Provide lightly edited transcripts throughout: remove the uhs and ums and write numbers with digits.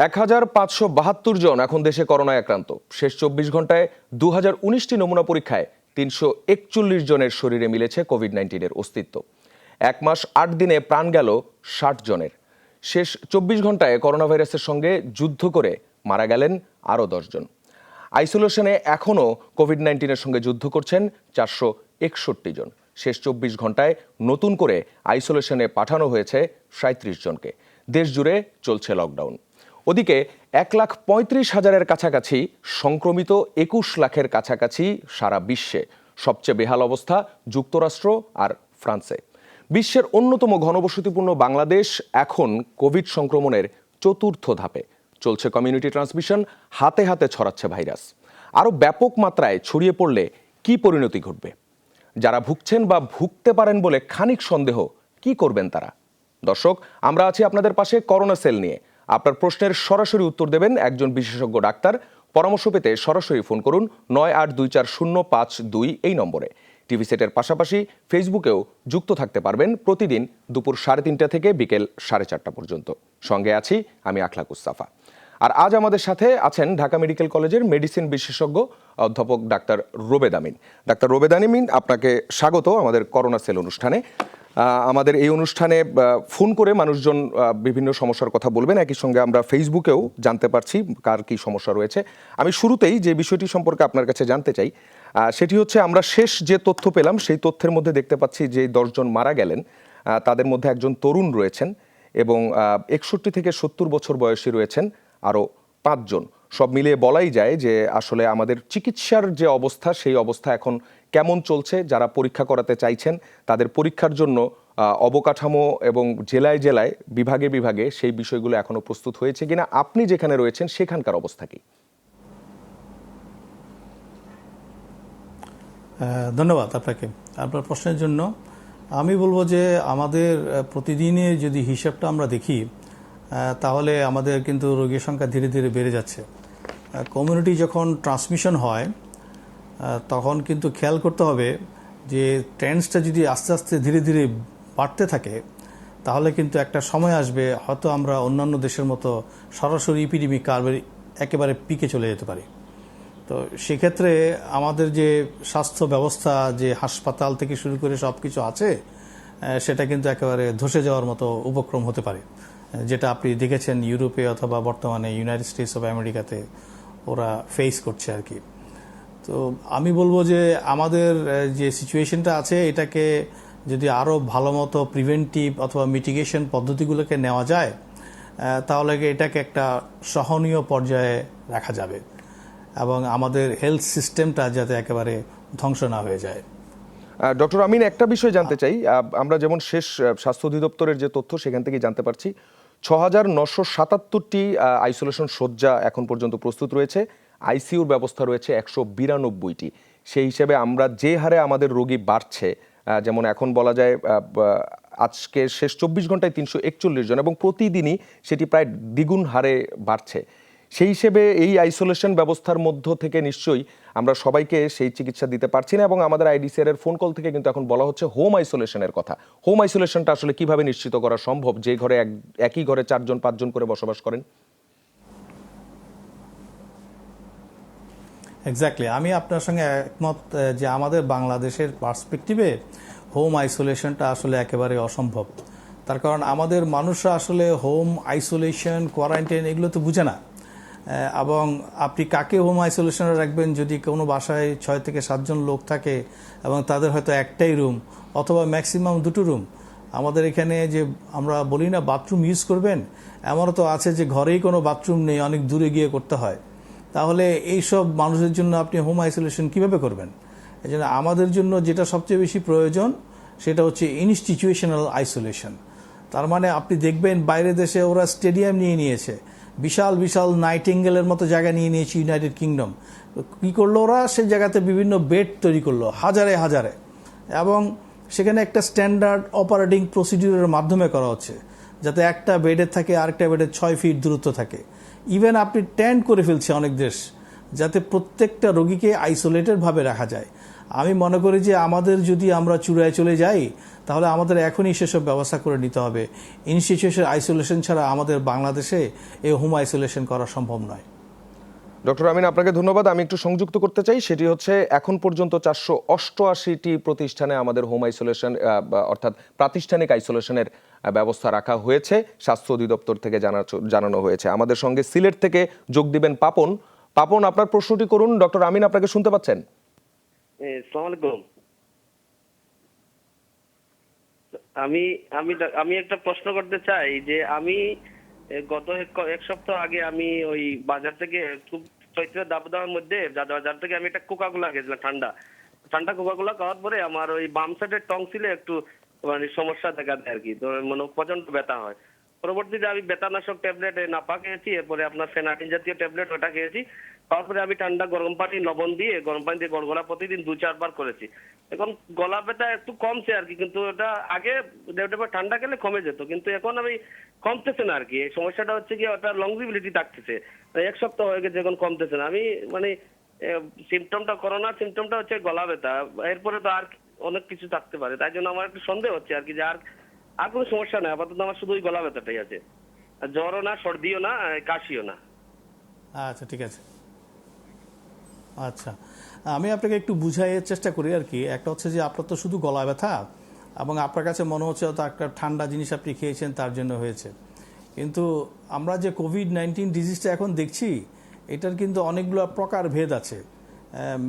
1572 জন এখন দেশে করোনায় আক্রান্ত। শেষ 24 ঘন্টায় 2019টি নমুনা পরীক্ষায় 341 জনের শরীরে মিলেছে কোভিড-19-এর অস্তিত্ব। 1 মাস 8 দিনে প্রাণ গেল 60 জনের। শেষ 24 ঘন্টায় করোনা ভাইরাসের সঙ্গে যুদ্ধ করে মারা গেলেন আরও 10 জন। আইসোলেশনে এখনও কোভিড-19-এর সঙ্গে যুদ্ধ করছেন 461 জন। শেষ 24 ঘন্টায় নতুন করে আইসোলেশনে পাঠানো হয়েছে 37 জনকে। দেশ জুড়ে চলছে লকডাউন। ওদিকে 1,35,000-এর কাছাকাছি সংক্রমিত, 21 লাখের কাছাকাছি সারা বিশ্বে। সবচেয়ে বেহাল অবস্থা যুক্তরাষ্ট্র আর ফ্রান্সে। বিশ্বের অন্যতম ঘনবসতিপূর্ণ বাংলাদেশ এখন কোভিড সংক্রমণের চতুর্থ ধাপে। চলছে কমিউনিটি ট্রান্সমিশন, হাতে হাতে ছড়াচ্ছে ভাইরাস। আরও ব্যাপক মাত্রায় ছড়িয়ে পড়লে কি পরিণতি ঘটবে? যারা ভুগছেন বা ভুগতে পারেন বলে খানিক সন্দেহ, কি করবেন তারা? দর্শক, আমরা আছি আপনাদের পাশে করোনা সেল নিয়ে। আপনার প্রশ্নের সরাসরি উত্তর দেবেন একজন বিশেষজ্ঞ ডাক্তার। পরামর্শ পেতে সরাসরি ফোন করুন 98240502 এই নম্বরে। টিভি সেটের পাশাপাশি ফেসবুকেও যুক্ত থাকতে পারবেন প্রতিদিন দুপুর 3:30 থেকে বিকেল 4:30 পর্যন্ত। সঙ্গে আছি আমি আখলাকুস সাফা। আর আজ আমাদের সাথে আছেন ঢাকা মেডিকেল কলেজের মেডিসিন বিশেষজ্ঞ অধ্যাপক ডাক্তার রোবেদ আমিন। ডাক্তার রোবেদ আমিন, আপনাকে স্বাগত আমাদের করোনা সেল অনুষ্ঠানে। আমাদের এই অনুষ্ঠানে ফোন করে মানুষজন বিভিন্ন সমস্যার কথা বলবেন। একই সঙ্গে আমরা ফেসবুকেও জানতে পারছি কার কি সমস্যা রয়েছে। আমি শুরুতেই যে বিষয়টি সম্পর্কে আপনার কাছে জানতে চাই সেটি হচ্ছে, আমরা শেষ যে তথ্য পেলাম সেই তথ্যের মধ্যে দেখতে পাচ্ছি যে 10 জন মারা গেলেন, তাদের মধ্যে একজন তরুণ রয়েছেন এবং 61 থেকে 70 বছর বয়সী রয়েছেন আরও 5 জন। সব মিলিয়ে বলাই যায় যে আসলে আমাদের চিকিৎসার যে অবস্থা, সেই অবস্থা এখন কেমন চলছে। যারা পরীক্ষা করাতে চাইছেন তাদের পরীক্ষার জন্য অবকাঠামো এবং জেলায় জেলায় বিভাগে বিভাগে সেই বিষয়গুলো এখনো প্রস্তুত হয়েছে কিনা, আপনি যেখানে রয়েছেন সেখানকার অবস্থা কি? ধন্যবাদ আপনাকে আপনার প্রশ্নের জন্য। আমি বলবো যে আমাদের প্রতিদিনে যদি হিসাবটা আমরা দেখি তাহলে আমাদের কিন্তু রোগীর সংখ্যা ধীরে ধীরে বেড়ে যাচ্ছে। কমিউনিটি যখন ট্রান্সমিশন হয় তখন কিন্তু খেয়াল করতে হবে যে ট্রেন্ডসটা যদি আস্তে আস্তে ধীরে ধীরে বাড়তে থাকে তাহলে কিন্তু একটা সময় আসবে হয়তো আমরা অন্যান্য দেশের মতো সরাসরি এপিডেমিক কার্ভের একেবারে পিকে চলে যেতে পারি। তো সেক্ষেত্রে আমাদের যে স্বাস্থ্য ব্যবস্থা, যে হাসপাতাল থেকে শুরু করে সব কিছু আছে, সেটা কিন্তু একেবারে ধসে যাওয়ার মতো উপক্রম হতে পারে, যেটা আপনি দেখেছেন ইউরোপে অথবা বর্তমানে ইউনাইটেড স্টেটস অফ আমেরিকাতে ওরা ফেস করছে আর কি। তো আমি বলবো যে আমাদের যে সিচুয়েশনটা আছে এটাকে যদি আরও ভালো মতো প্রিভেন্টিভ অথবা মিটিগেশন পদ্ধতিগুলোকে নেওয়া যায় তাহলে এটাকে একটা সহনীয় পর্যায়ে রাখা যাবে এবং আমাদের হেলথ সিস্টেমটা যাতে একেবারে ধ্বংস না হয়ে যায়। ডক্টর আমিন, একটা বিষয় জানতে চাই। আমরা যেমন শেষ স্বাস্থ্য অধিদপ্তরের যে তথ্য সেখান থেকে জানতে পারছি 6,977টি আইসোলেশন শয্যা এখন পর্যন্ত প্রস্তুত রয়েছে। আইসিইউর ব্যবস্থা রয়েছে 192টি। সেই হিসেবে আমরা যে হারে আমাদের রোগী বাড়ছে, যেমন এখন বলা যায় আজকে শেষ 24 ঘন্টায় 341 জন এবং প্রতিদিনই সেটি প্রায় দ্বিগুণ হারে বাড়ছে। সেই হিসেবে এই আইসোলেশন ব্যবস্থার মধ্য থেকে নিশ্চয়ই আমরা সবাইকে সেই চিকিৎসা দিতে পারছি না এবং আমাদের আইডিসিআর এর ফোন কল থেকে কিন্তু এখন বলা হচ্ছে হোম আইসোলেশনের কথা। হোম আইসোলেশনটা আসলে কিভাবে নিশ্চিত করা সম্ভব যে ঘরে একই ঘরে 4 জন 5 জন করে বসবাস করেন? এক্স্যাক্টলি, আমি আপনার সঙ্গে একমত যে আমাদের বাংলাদেশের পার্সপেক্টিভে হোম আইসোলেশনটা আসলে একেবারে অসম্ভব। তার কারণ আমাদের মানুষরা আসলে হোম আইসোলেশন, কোয়ারেন্টাইন এগুলো তো বুঝে না। এবং আপনি কাকে হোম আইসোলেশনে রাখবেন যদি কোনো বাসায় 6 থেকে 7 জন লোক থাকে এবং তাদের হয়তো একটাই রুম অথবা ম্যাক্সিমাম 2টো রুম। আমাদের এখানে যে আমরা বলি না বাথরুম ইউজ করবেন, এমনও তো আছে যে ঘরেই কোনো বাথরুম নেই, অনেক দূরে গিয়ে করতে হয়। তাহলে এইসব মানুষের জন্য আপনি হোম আইসোলেশন কিভাবে করবেন? এই জন্য আমাদের জন্য যেটা সবচেয়ে বেশি প্রয়োজন সেটা হচ্ছে ইনস্টিটিউশনাল আইসোলেশন। তার মানে আপনি দেখবেন বাইরের দেশে ওরা স্টেডিয়াম নিয়ে নিয়েছে, বিশাল বিশাল নাইটিঙ্গেলের মতো জায়গা নিয়ে নিয়েছে ইউনাইটেড কিংডম। কী করলো ওরা? সেই জায়গাতে বিভিন্ন বেড তৈরি করলো হাজারে হাজারে, এবং সেখানে একটা স্ট্যান্ডার্ড অপারেটিং প্রসিডিউরের মাধ্যমে করা হচ্ছে যাতে একটা বেডের থাকে আরেকটা বেডের 6 ফিট দূরত্ব থাকে। ইভেন আপনি টেন্ট করে ফেলছে অনেক দেশ যাতে প্রত্যেকটা রোগীকে আইসোলেটেড ভাবে রাখা যায়। আমি মনে করি যে আমাদের যদি আমরা চূড়ায় চলে যাই তাহলে আমাদের এখনই সেসব ব্যবস্থা করে নিতে হবে। ইনস্টিটিউশন আইসোলেশন ছাড়া আমাদের বাংলাদেশে এই হোম আইসোলেশন করা সম্ভব নয়। ডক্টর আমিন, আপনাকে ধন্যবাদ। আমি একটু সংযুক্ত করতে চাই, সেটি হচ্ছে এখন পর্যন্ত 488টি প্রতিষ্ঠানে আমাদের হোম আইসোলেশন অর্থাৎ প্রাতিষ্ঠানিক আইসোলেশনের ব্যবস্থা রাখা হয়েছে, স্বাস্থ্য অধিদপ্তর থেকে জানানো হয়েছে। আমাদের সঙ্গে সিলেট থেকে যোগ দিবেন পাপন। পাপন, আপনার প্রশ্নটি করুন। ডক্টর আমিন আপনাকে শুনতে পাচ্ছেন? আসসালামু আলাইকুম। আমি আমি আমি একটা প্রশ্ন করতে চাই যে আমি গত এক সপ্তাহ আগে আমি ওই বাজার থেকে খুব চৈত্রের দাবদাহের মধ্যে বাজার থেকে আমি একটা কোকাকোলা খেয়েছিলাম, ঠান্ডা ঠান্ডা কোকাকোলা খাওয়ার পরে আমার ওই বাম সাইডের টংসিলে একটু মানে সমস্যা দেখা দেয় আর কি, তো মানে প্রচন্ড ব্যথা হয়। পরবর্তীতে আমি ব্যথানাশক ট্যাবলেট নাপা খেয়েছি, এরপরে আপনার ফেনাটিন জাতীয় ট্যাবলেট ওটা খেয়েছি। তারপরে আমি ঠান্ডা গরম পানি লবণ দিয়ে গড়গড়া প্রতিদিন 2-4 বার করেছি। এখন গলা ব্যথা একটু কমছে আর কি, কিন্তু ওটা আগে ঠান্ডা খেলে কমে যেত, কিন্তু এখন আমি কমতেছে না আর কি। এই সমস্যাটা হচ্ছে কি ওটা লংজিবিলিটি থাকতেছে, এক সপ্তাহ হয়ে গেছে এখন কমতেছে না। আমি মানে সিমটমটা করোনার সিমটমটা হচ্ছে গলা ব্যথা, এরপরে তো আর অনেক কিছু থাকতে পারে, তাই জন্য আমার একটু সন্দেহ হচ্ছে আর কি যে আর কোনো সমস্যা নেই। আপাতত আমার শুধু ওই গলা ব্যথাটাই আছে, জ্বরও না, সর্দিও না, কাশিও না। আচ্ছা, ঠিক আছে। আচ্ছা, আমি আপনাকে একটু বুঝাইয়ের চেষ্টা করি আর কি। একটা হচ্ছে যে আপনার তো শুধু গলা ব্যথা এবং আপনার কাছে মনে হচ্ছে হয়তো একটা ঠান্ডা জিনিস আপনি খেয়েছেন তার জন্য হয়েছে, কিন্তু আমরা যে কোভিড-19 ডিজিজটা এখন দেখছি এটার কিন্তু অনেকগুলো প্রকারভেদ আছে।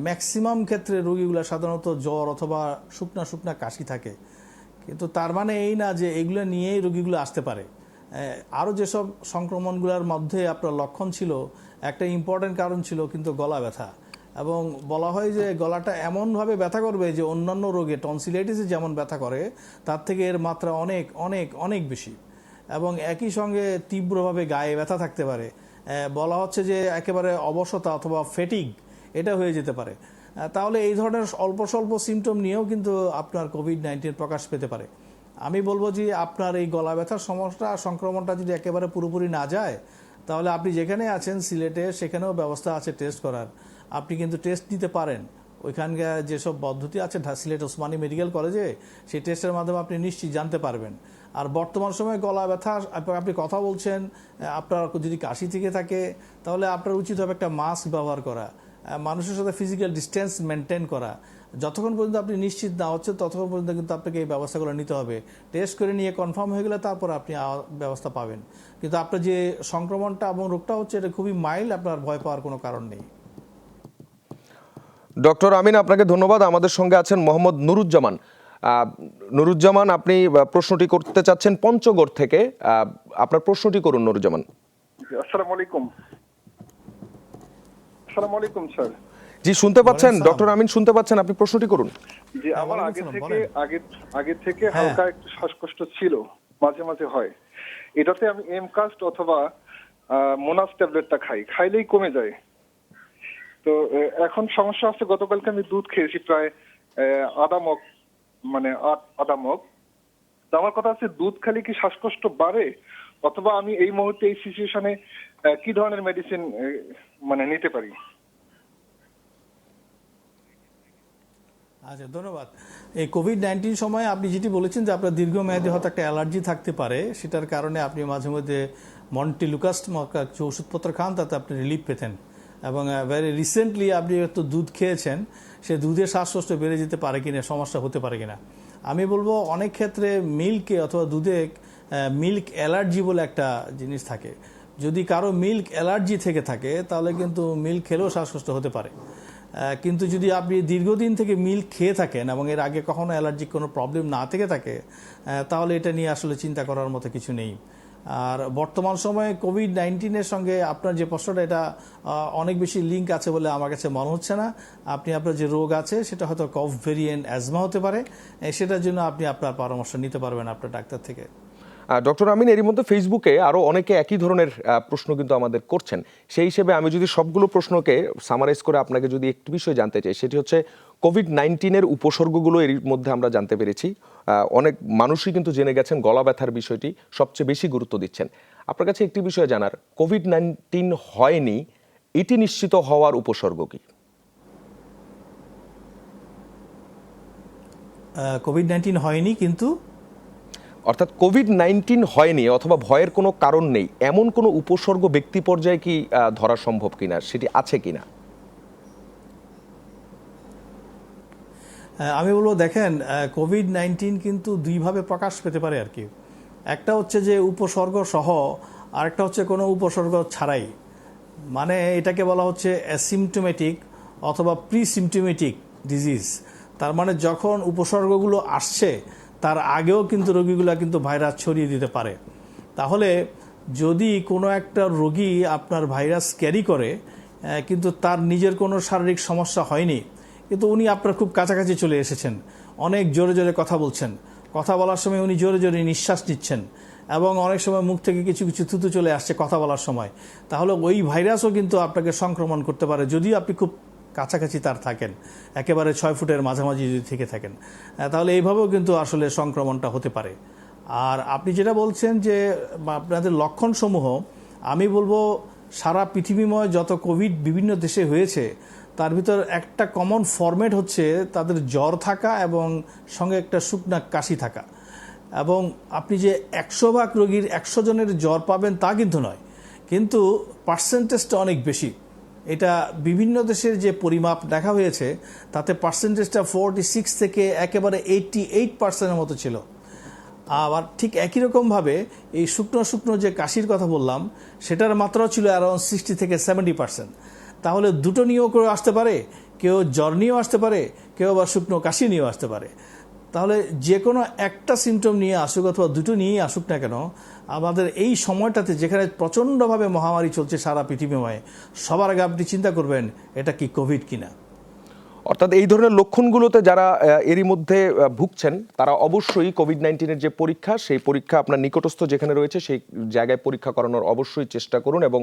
ম্যাক্সিমাম ক্ষেত্রে রোগীগুলো সাধারণত জ্বর অথবা শুকনা কাশি থাকে, কিন্তু তার মানে এই না যে এগুলো নিয়েই রোগীগুলো আসতে পারে। আরও যেসব সংক্রমণগুলোর মধ্যে আপনার লক্ষণ ছিল, একটা ইম্পর্টেন্ট কারণ ছিল কিন্তু গলা ব্যথা, এবং বলা হয় যে গলাটা এমনভাবে ব্যথা করবে যে অন্যান্য রোগে টনসিলাইটিসে যেমন ব্যথা করে তার থেকে এর মাত্রা অনেক অনেক অনেক বেশি, এবং একই সঙ্গে তীব্রভাবে গায়ে ব্যথা থাকতে পারে। বলা হচ্ছে যে একেবারে অবশতা অথবা ফেটিগ এটা হয়ে যেতে পারে। তাহলে এই ধরনের অল্প স্বল্প সিমটম নিয়েও কিন্তু আপনার কোভিড-19 প্রকাশ পেতে পারে। আমি বলবো যে আপনার এই গলা ব্যথার সমস্যা সংক্রমণটা যদি একেবারে পুরোপুরি না যায় তাহলে আপনি যেখানে আছেন সিলেটে সেখানেও ব্যবস্থা আছে টেস্ট করার, আপনি কিন্তু টেস্ট নিতে পারেন। ওইখানকার যেসব পদ্ধতি আছে সিলেট ওসমানী মেডিকেল কলেজে, সেই টেস্টের মাধ্যমে আপনি নিশ্চিত জানতে পারবেন। আর বর্তমান সময়ে গলা ব্যথা আপনি কথা বলছেন, আপনার যদি কাশি থেকে থাকে তাহলে আপনার উচিত হবে একটা মাস্ক ব্যবহার করা, মানুষের সাথে ফিজিক্যাল ডিস্টেন্স মেনটেন করা। যতক্ষণ পর্যন্ত আপনি নিশ্চিত না হচ্ছেন ততক্ষণ পর্যন্ত কিন্তু আপনাকে এই ব্যবস্থাগুলো নিতে হবে। টেস্ট করে নিয়ে কনফার্ম হয়ে গেলে তারপর আপনি ব্যবস্থা পাবেন। কিন্তু আপনার যে সংক্রমণটা এবং রোগটা হচ্ছে এটা খুবই মাইল্ড, আপনার ভয় পাওয়ার কোনো কারণ নেই। ডক্টর আমিন, আপনাকে ধন্যবাদ। আমাদের সঙ্গে আছেন মোহাম্মদ নুরুজ্জামান। নুরুজ্জামান, আপনি প্রশ্নটি করতে চাচ্ছেন পঞ্চগড় থেকে। আপনার প্রশ্নটি করুন নুরুজ্জামান। আসসালামু আলাইকুম। আসসালামু আলাইকুম স্যার। জি, শুনতে পাচ্ছেন? ডক্টর আমিন শুনতে পাচ্ছেন? আপনি প্রশ্নটি করুন। জি, আমার আগে থেকে হালকা একটু শ্বাসকষ্ট ছিল, মাঝে মাঝে হয়। এটাতে আমি এমকাস্ট অথবা মোনাস ট্যাবলেটটা খাইলেই কমে যায়। তো এখন সমস্যা আছে, গতকালকে আমি দুধ খেয়েছি প্রায় আধা মগ, মানে আধা মগ। তো আমার কথা আছে, দুধ খেলে কি শ্বাসকষ্ট বাড়ে, অথবা আমি এই মুহূর্তে এই সিচুয়েশনে কি ধরনের মেডিসিন মানে নিতে পারি? আচ্ছা, ধন্যবাদ। এই কোভিড-19 সময়ে আপনি যেটি বলেছেন যে আপনার দীর্ঘমেয়াদী হয়তো একটা অ্যালার্জি থাকতে পারে, সেটার কারণে আপনি মাঝে মধ্যে মন্টিলুকাস্ট কিছু ওষুধপত্র খান, তাতে আপনি রিলিফ পেতেন। এবং ভেরি রিসেন্টলি আপনি একটু দুধ খেয়েছেন, সে দুধের শ্বাসকষ্ট বেড়ে যেতে পারে কিনা, সমস্যা হতে পারে কিনা। আমি বলবো অনেক ক্ষেত্রে মিল্কে অথবা দুধে মিল্ক অ্যালার্জি বলে একটা জিনিস থাকে। যদি কারো মিল্ক অ্যালার্জি থেকে থাকে তাহলে কিন্তু মিল্ক খেলেও শ্বাসকষ্ট হতে পারে। কিন্তু যদি আপনি দীর্ঘদিন থেকে মিল্ক খেয়ে থাকেন এবং এর আগে কখনো অ্যালার্জিক কোনো প্রবলেম না থেকে থাকে, তাহলে এটা নিয়ে আসলে চিন্তা করার মতো কিছু নেই। আর বর্তমান সময়ে কোভিড-19 সঙ্গে আপনার যে প্রশ্নটা, এটা অনেক বেশি লিঙ্ক আছে বলে আমার কাছে মনে হচ্ছে না। আপনার যে রোগ আছে সেটা হয়তো কফ ভেরিয়েন্ট অ্যাজমা হতে পারে, সেটার জন্য আপনি আপনার পরামর্শ নিতে পারবেন আপনার ডাক্তার থেকে। ডক্টর আমিন, এরই মধ্যে ফেসবুকে আরও অনেকে একই ধরনের প্রশ্ন কিন্তু আমাদের করছেন। সেই হিসেবে আমি যদি সবগুলো প্রশ্নকে সামারাইজ করে আপনাকে যদি একটি বিষয় জানতে চাই, সেটি হচ্ছে কোভিড-19 উপসর্গগুলো। এর মধ্যে আমরা জানতে পেরেছি অনেক মানুষই কিন্তু জেনে গেছেন গলা ব্যথার বিষয়টি সবচেয়ে বেশি গুরুত্ব দিচ্ছেন। আপনার কাছে একটি বিষয় জানার, কোভিড-19 হয়নি এটি নিশ্চিত হওয়ার উপসর্গ কি? কোভিড-19 হয়নি, কিন্তু অর্থাৎ কোভিড-19 হয়নি অথবা ভয়ের কোনো কারণ নেই এমন কোনো উপসর্গ ব্যক্তি পর্যায়ে কি ধরা সম্ভব কিনা, সেটি আছে কিনা? আমি বলবো, দেখেন, কোভিড-19 কিন্তু দুইভাবে প্রকাশ পেতে পারে আর কি। একটা হচ্ছে যে উপসর্গ সহ, আর একটা হচ্ছে কোনো উপসর্গ ছাড়াই। মানে এটাকে বলা হচ্ছে অ্যাসিমটোমেটিক অথবা প্রিসিমটোমেটিক ডিজিজ। তার মানে যখন উপসর্গগুলো আসছে তার আগেও কিন্তু রোগীগুলো কিন্তু ভাইরাস ছড়িয়ে দিতে পারে। তাহলে যদি কোনো একটা রোগী আপনার ভাইরাস ক্যারি করে কিন্তু তার নিজের কোনো শারীরিক সমস্যা হয়নি, কিন্তু উনি আপনার খুব কাছাকাছি চলে এসেছেন, অনেক জোরে জোরে কথা বলছেন, কথা বলার সময় উনি জোরে জোরে নিঃশ্বাস নিচ্ছেন এবং অনেক সময় মুখ থেকে কিছু কিছু থুতু চলে আসছে কথা বলার সময়, তাহলে ওই ভাইরাসও কিন্তু আপনাকে সংক্রমণ করতে পারে যদিও আপনি খুব কাছাকাছি তার থাকেন, একেবারে 6 ফুটের মাঝামাঝি যদি থেকে থাকেন, তাহলে এইভাবেও কিন্তু আসলে সংক্রমণটা হতে পারে। আর আপনি যেটা বলছেন যে আপনাদের লক্ষণসমূহ, আমি বলবো সারা পৃথিবীময় যত কোভিড বিভিন্ন দেশে হয়েছে তার ভিতর একটা কমন ফরম্যাট হচ্ছে তাদের জ্বর থাকা এবং সঙ্গে একটা শুকনা কাশি থাকা। এবং আপনি যে 100 ভাগ রোগীর 100 জনের জ্বর পাবেন তা কিন্তু নয়, কিন্তু পার্সেন্টেজটা অনেক বেশি। এটা বিভিন্ন দেশের যে পরিমাপ দেখা হয়েছে তাতে পার্সেন্টেজটা 46 থেকে একেবারে 88% মতো ছিল। আবার ঠিক একই রকমভাবে এই শুকনো শুকনো যে কাশির কথা বললাম সেটার মাত্রাও ছিল অ্যারাউন্ড 60 থেকে 70%। তাহলে দুটো নিয়েও কেউ আসতে পারে, কেউ জ্বর নিয়েও আসতে পারে, কেউ আবার শুকনো কাশি নিয়েও আসতে পারে। তাহলে যে কোনো একটা সিমটম নিয়ে আসুক অথবা দুটো নিয়েই আসুক না কেন, আমাদের এই সময়টাতে যেখানে প্রচণ্ডভাবে মহামারী চলছে সারা পৃথিবীময়, সবার আগে আপনি চিন্তা করবেন এটা কি কোভিড কিনা। অর্থাৎ এই ধরনের লক্ষণগুলোতে যারা এরই মধ্যে ভুগছেন তারা অবশ্যই কোভিড-19 যে পরীক্ষা, সেই পরীক্ষা আপনার নিকটস্থ যেখানে রয়েছে সেই জায়গায় পরীক্ষা করানোর অবশ্যই চেষ্টা করুন এবং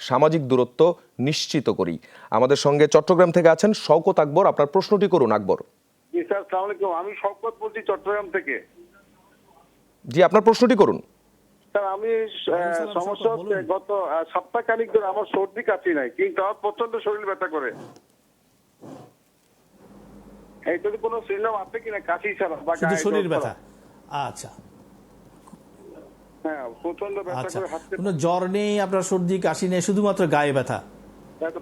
সামাজিক দূরত্ব নিশ্চিত করি। আমাদের সঙ্গে চট্টগ্রাম থেকে আছেন শওকত আকবর, আপনার প্রশ্নটি করুন আকবর। জি স্যার, আসসালামু আলাইকুম। আমি শওকত বলছি চট্টগ্রাম থেকে। জি, আপনার প্রশ্নটি করুন। স্যার, আমি সমস্যা হচ্ছে গত সপ্তাহখানিক ধরে আমার সর্দি কাশি নাই, কিন্তু আমার প্রচন্ড শরীর ব্যথা করে। এইটাতে কোনো সিমটম আছে কিনা কাশি ছাড়া বা শুধু শরীর ব্যথা? আচ্ছা, হ্যাঁ, প্রচন্ড ব্যথা আচ্ছা, করে হাঁটতে, কোনো জ্বর নেই, আপনার সর্দি কাশি নেই, শুধুমাত্র গায়ে ব্যথা?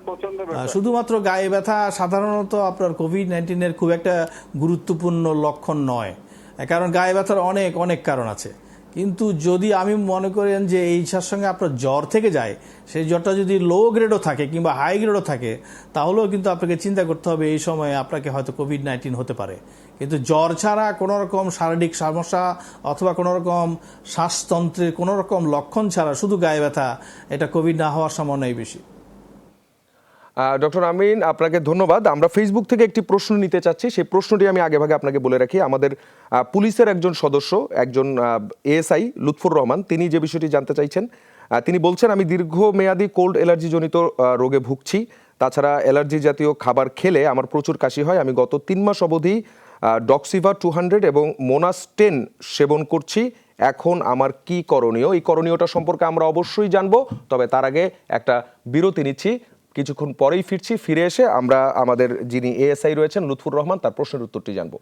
প্রচন্ড ব্যথা। শুধুমাত্র গায়ে ব্যথা সাধারণত আপনার কোভিড-19 খুব একটা গুরুত্বপূর্ণ লক্ষণ নয়, কারণ গায়ে ব্যথার অনেক অনেক কারণ আছে। কিন্তু যদি আমি মনে করেন যে এইটার সঙ্গে আপনার জ্বর থেকে যায়, সেই জ্বরটা যদি লো গ্রেডও থাকে কিংবা হাই গ্রেডও থাকে, তাহলেও কিন্তু আপনাকে চিন্তা করতে হবে এই সময়ে আপনাকে হয়তো কোভিড-19 হতে পারে। কিন্তু জ্বর ছাড়া কোনো রকম শারীরিক সমস্যা অথবা কোনো রকম শ্বাসতন্ত্রের কোনো রকম লক্ষণ ছাড়া শুধু গায়ে ব্যথা, এটা কোভিড না হওয়ার সম্ভাবনাই বেশি। ডক্টর আমিন, আপনাকে ধন্যবাদ। আমরা ফেসবুক থেকে একটি প্রশ্ন নিতে চাচ্ছি, সেই প্রশ্নটি আমি আগেভাগে আপনাকে বলে রাখি। আমাদের পুলিশের একজন সদস্য, একজন এএসআই লুৎফর রহমান, তিনি যে বিষয়টি জানতে চাইছেন, তিনি বলছেন, আমি দীর্ঘমেয়াদী কোল্ড অ্যালার্জি জনিত রোগে ভুগছি। তাছাড়া অ্যালার্জি জাতীয় খাবার খেলে আমার প্রচুর কাশি হয়। আমি গত 3 মাস অবধি ডক্সিভা 200 এবং মোনাস 10 সেবন করছি। এখন আমার কি করণীয়? এই করণীয়টা সম্পর্কে আমরা অবশ্যই জানবো, তবে তার আগে একটা বিরতি নিচ্ছি। কিছুক্ষণ পরেই ফিরছি। ফিরে এসে আমরা আমাদের যিনি এএসআই রয়েছেন লুৎফর রহমান, তার প্রশ্নের উত্তরটি জানবো।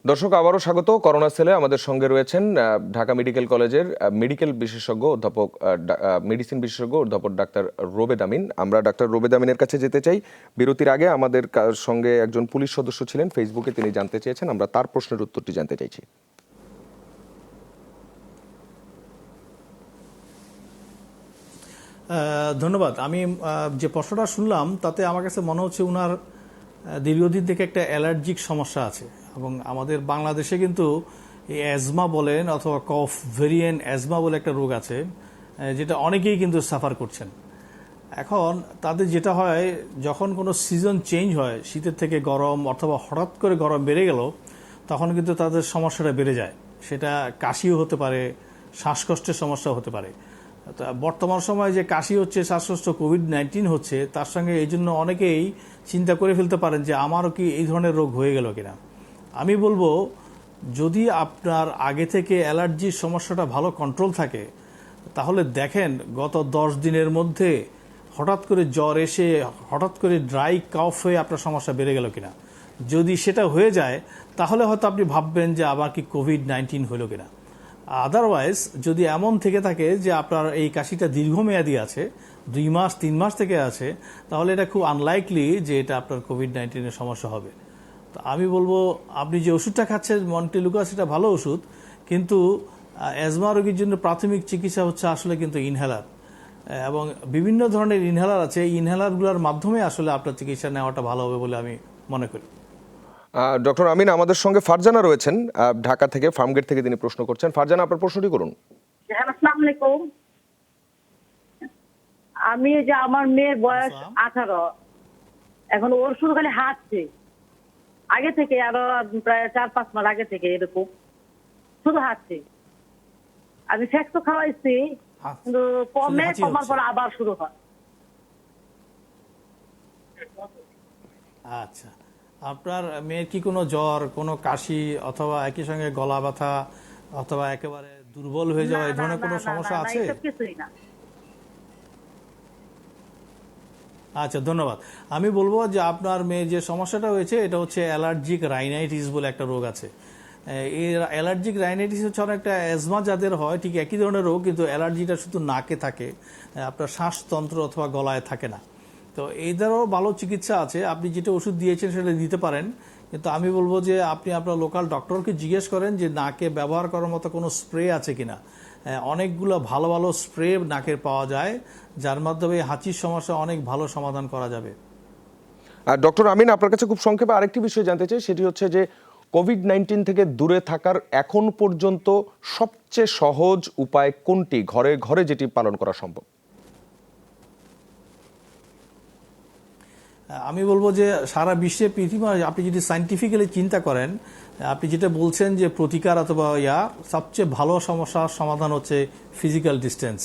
দর্শক, আবারও স্বাগত। করোনা সেলে আমাদের সঙ্গে রয়েছেন ঢাকা মেডিকেল কলেজের মেডিকেল বিশেষজ্ঞ অধ্যাপক, মেডিসিন বিশেষজ্ঞ অধ্যাপক ডাক্তার রোবেদ আমিন। আমরা ডাক্তার রোবেদ আমিনের কাছে যেতে চাই। বিরতির আগে আমাদের সঙ্গে একজন পুলিশ সদস্য ছিলেন ফেসবুকে, তিনি জানতে চেয়েছেন, আমরা তার প্রশ্নের উত্তরটি জানতে চাইছি। ধন্যবাদ। আমি যে প্রশ্নটা শুনলাম তাতে আমার কাছে মনে হচ্ছে উনার দীর্ঘদিন থেকে একটা অ্যালার্জিক সমস্যা আছে, এবং আমাদের বাংলাদেশে কিন্তু এই অ্যাজমা বলেন অথবা কফ ভেরিয়েন্ট অ্যাজমা বলে একটা রোগ আছে, যেটা অনেকেই কিন্তু সাফার করছেন। এখন তাদের যেটা হয়, যখন কোনো সিজন চেঞ্জ হয়, শীতের থেকে গরম অথবা হঠাৎ করে গরম বেড়ে গেল, তখন কিন্তু তাদের সমস্যাটা বেড়ে যায়। সেটা কাশিও হতে পারে, শ্বাসকষ্টের সমস্যা হতে পারে। তা বর্তমান সময়ে যে কাশি হচ্ছে, শ্বাসকষ্ট, কোভিড-19 হচ্ছে, তার সঙ্গে এই জন্য অনেকেই চিন্তা করে ফেলতে পারেন যে আমারও কি এই ধরনের রোগ হয়ে গেল কিনা। আমি বলবো, যদি আপনার আগে থেকে অ্যালার্জির সমস্যাটা ভালো কন্ট্রোল থাকে, তাহলে দেখেন গত 10 দিনের মধ্যে হঠাৎ করে জ্বর এসে হঠাৎ করে ড্রাই কাফ হয়ে আপনার সমস্যা বেড়ে গেল কিনা। যদি সেটা হয়ে যায় তাহলে হয়তো আপনি ভাববেন যে আবার কি কোভিড-19 হলো কিনা। আদারওয়াইজ যদি এমন থেকে থাকে যে আপনার এই কাশিটা দীর্ঘমেয়াদী আছে, 2 মাস 3 মাস থেকে আছে, তাহলে এটা খুব আনলাইকলি যে এটা আপনার কোভিড-19 সমস্যা হবে। তো আমি বলবো, আপনি যে ওষুধটা খাচ্ছেন মন্টেলুকাস, এটা ভালো ওষুধ, কিন্তু অ্যাজমা রোগীর জন্য প্রাথমিক চিকিৎসা হচ্ছে আসলে কিন্তু ইনহেলার, এবং বিভিন্ন ধরনের ইনহেলার আছে। এই ইনহেলারগুলোর মাধ্যমে আসলে আপনার চিকিৎসা নেওয়াটা ভালো হবে বলে আমি মনে করি। ডক্টর আমিন, আমাদের সঙ্গে ফারজানা রয়েছেন ঢাকা থেকে, ফার্মগেট থেকে তিনি প্রশ্ন করছেন। ফারজানা, আপনার প্রশ্নটি করুন। আসসালামু আলাইকুম। আমি যে আমার মেয়ের বয়স 18, এখন ওর শুধু খালি হাঁটছে, আগে থেকে আরো প্রায় 4-5 মাস আগে থেকে এরকম শুধু হাঁটছে। আমি ফ্যাক্স খাওয়াইছি, কিন্তু কমার পর আবার শুরু হয়। আচ্ছা, আপনার মেয়ের কি কোনো জ্বর, কোনো কাশি, অথবা একই সঙ্গে গলা ব্যথা, অথবা একেবারে দুর্বল হয়ে যাওয়া, এই ধরনের কোনো সমস্যা আছে? কিছুই না। আচ্ছা, ধন্যবাদ। আমি বলবো যে আপনার মেয়ের যে সমস্যাটা হয়েছে এটা হচ্ছে অ্যালার্জিক রাইনাইটিস বলে একটা রোগ আছে। এই অ্যালার্জিক রাইনাইটিস হচ্ছে অনেকটা অ্যাজমা যাদের হয় ঠিক একই ধরনের রোগ, কিন্তু অ্যালার্জিটা শুধু নাকে থাকে, আপনার শ্বাসতন্ত্র অথবা গলায় থাকে না। তো এই দ্বারাও ভালো চিকিৎসা আছে, আপনি যেটা ওষুধ দিয়েছেন সেটা দিতে পারেন, কিন্তু আমি বলবো যে আপনি আপনার লোকাল ডক্টরকে জিজ্ঞেস করেন যে নাকে ব্যবহার করার মতো কোনো স্প্রে আছে কিনা। অনেকগুলো ভালো ভালো স্প্রে নাকের পাওয়া যায়, যার মাধ্যমে হাঁচির সমস্যা অনেক ভালো সমাধান করা যাবে। আর ডক্টর আমিন, আপনার কাছে খুব সংক্ষেপে আরেকটি বিষয় জানতে চাই, সেটি হচ্ছে যে কোভিড-19 থেকে দূরে থাকার এখন পর্যন্ত সবচেয়ে সহজ উপায় কোনটি, ঘরে ঘরে যেটি পালন করা সম্ভব? আমি বলবো যে সারা বিশ্বে, পৃথিবী, আপনি যদি সাইন্টিফিক্যালি চিন্তা করেন, আপনি যেটা বলছেন যে প্রতিকার অথবা সবচেয়ে ভালো সমস্যার সমাধান হচ্ছে ফিজিক্যাল ডিস্টেন্স।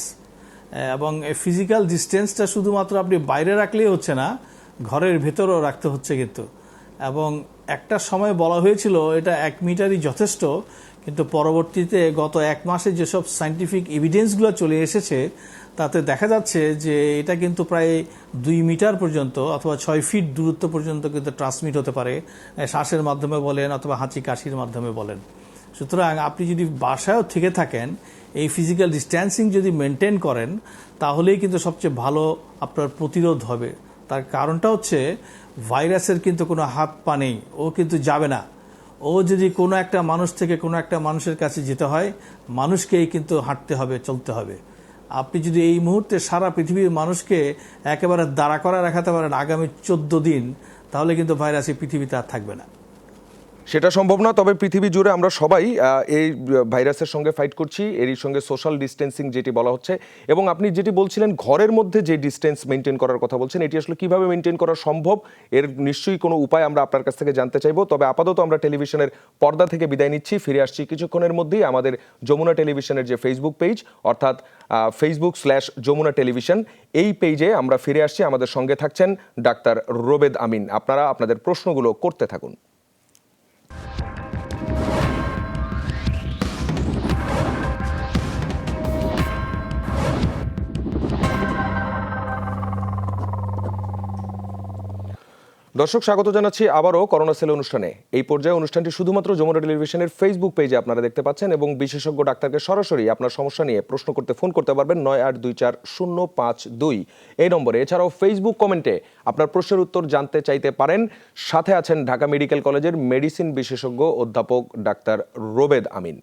এবং এই ফিজিক্যাল ডিস্টেন্সটা শুধুমাত্র আপনি বাইরে রাখলেই হচ্ছে না, ঘরের ভেতরেও রাখতে হচ্ছে কিন্তু। এবং একটা সময় বলা হয়েছিল এটা 1 মিটারই যথেষ্ট, কিন্তু পরবর্তীতে গত 1 মাসে যেসব সায়েন্টিফিক এভিডেন্সগুলো চলে এসেছে তাতে দেখা যাচ্ছে যে এটা কিন্তু প্রায় 2 মিটার পর্যন্ত অথবা 6 ফিট দূরত্ব পর্যন্ত কিন্তু ট্রান্সমিট হতে পারে, শ্বাসের মাধ্যমে বলেন অথবা হাঁচি কাশির মাধ্যমে বলেন। সুতরাং আপনি যদি বাসায়ও থেকে থাকেন, এই ফিজিক্যাল ডিস্ট্যান্সিং যদি মেনটেন করেন, তাহলেই কিন্তু সবচেয়ে ভালো আপনার প্রতিরোধ হবে। তার কারণটা হচ্ছে ভাইরাসের কিন্তু কোনো হাত পা নেই, ও কিন্তু যাবে না। ও যদি কোনো একটা মানুষ থেকে কোনো একটা মানুষের কাছে যেতে হয়, মানুষকেই কিন্তু হাঁটতে হবে, চলতে হবে। আপনি যদি এই মুহূর্তে সারা পৃথিবীর মানুষকে একেবারে দাঁড়া করা রাখাতে পারেন আগামী 14 দিন, তাহলে কিন্তু ভাইরাস এই পৃথিবীতে আর থাকবে না। সেটা সম্ভব না, তবে পৃথিবী জুড়ে আমরা সবাই এই ভাইরাসের সঙ্গে ফাইট করছি, এরই সঙ্গে সোশ্যাল ডিস্টেন্সিং যেটি বলা হচ্ছে, এবং আপনি যেটি বলছিলেন ঘরের মধ্যে যে ডিস্টেন্স মেনটেন করার কথা বলছেন, এটি আসলে কিভাবে মেনটেন করা সম্ভব, এর নিশ্চয়ই কোনো উপায় আমরা আপনার কাছ থেকে জানতে চাইবো। তবে আপাতত আমরা টেলিভিশনের পর্দা থেকে বিদায় নিচ্ছি, ফিরে আসছি কিছুক্ষণের মধ্যেই আমাদের যমুনা টেলিভিশনের যে ফেসবুক পেজ, অর্থাৎ facebook/যমুনা টেলিভিশন, এই পেজে আমরা ফিরে আসছি। আমাদের সঙ্গে থাকছেন ডাক্তার রোবেদ আমিন। আপনারা আপনাদের প্রশ্নগুলো করতে থাকুন। দর্শক, স্বাগত জানাচ্ছি আবারও করোনা সেল অনুষ্ঠানে। এই পর্যায়ে অনুষ্ঠানটি শুধুমাত্র যমুনা টেলিভিশনের ফেসবুক পেজে আপনারা দেখতে পাচ্ছেন, এবং বিশেষজ্ঞ ডাক্তারকে সরাসরি আপনার সমস্যা নিয়ে প্রশ্ন করতে ফোন করতে পারবেন 9824-052 এই নম্বরে। এছাড়াও ফেসবুক কমেন্টে আপনার প্রশ্নের উত্তর জানতে চাইতে পারেন। সাথে আছেন ঢাকা মেডিকেল কলেজের মেডিসিন বিশেষজ্ঞ অধ্যাপক ডাক্তার রোবেদ আমিন।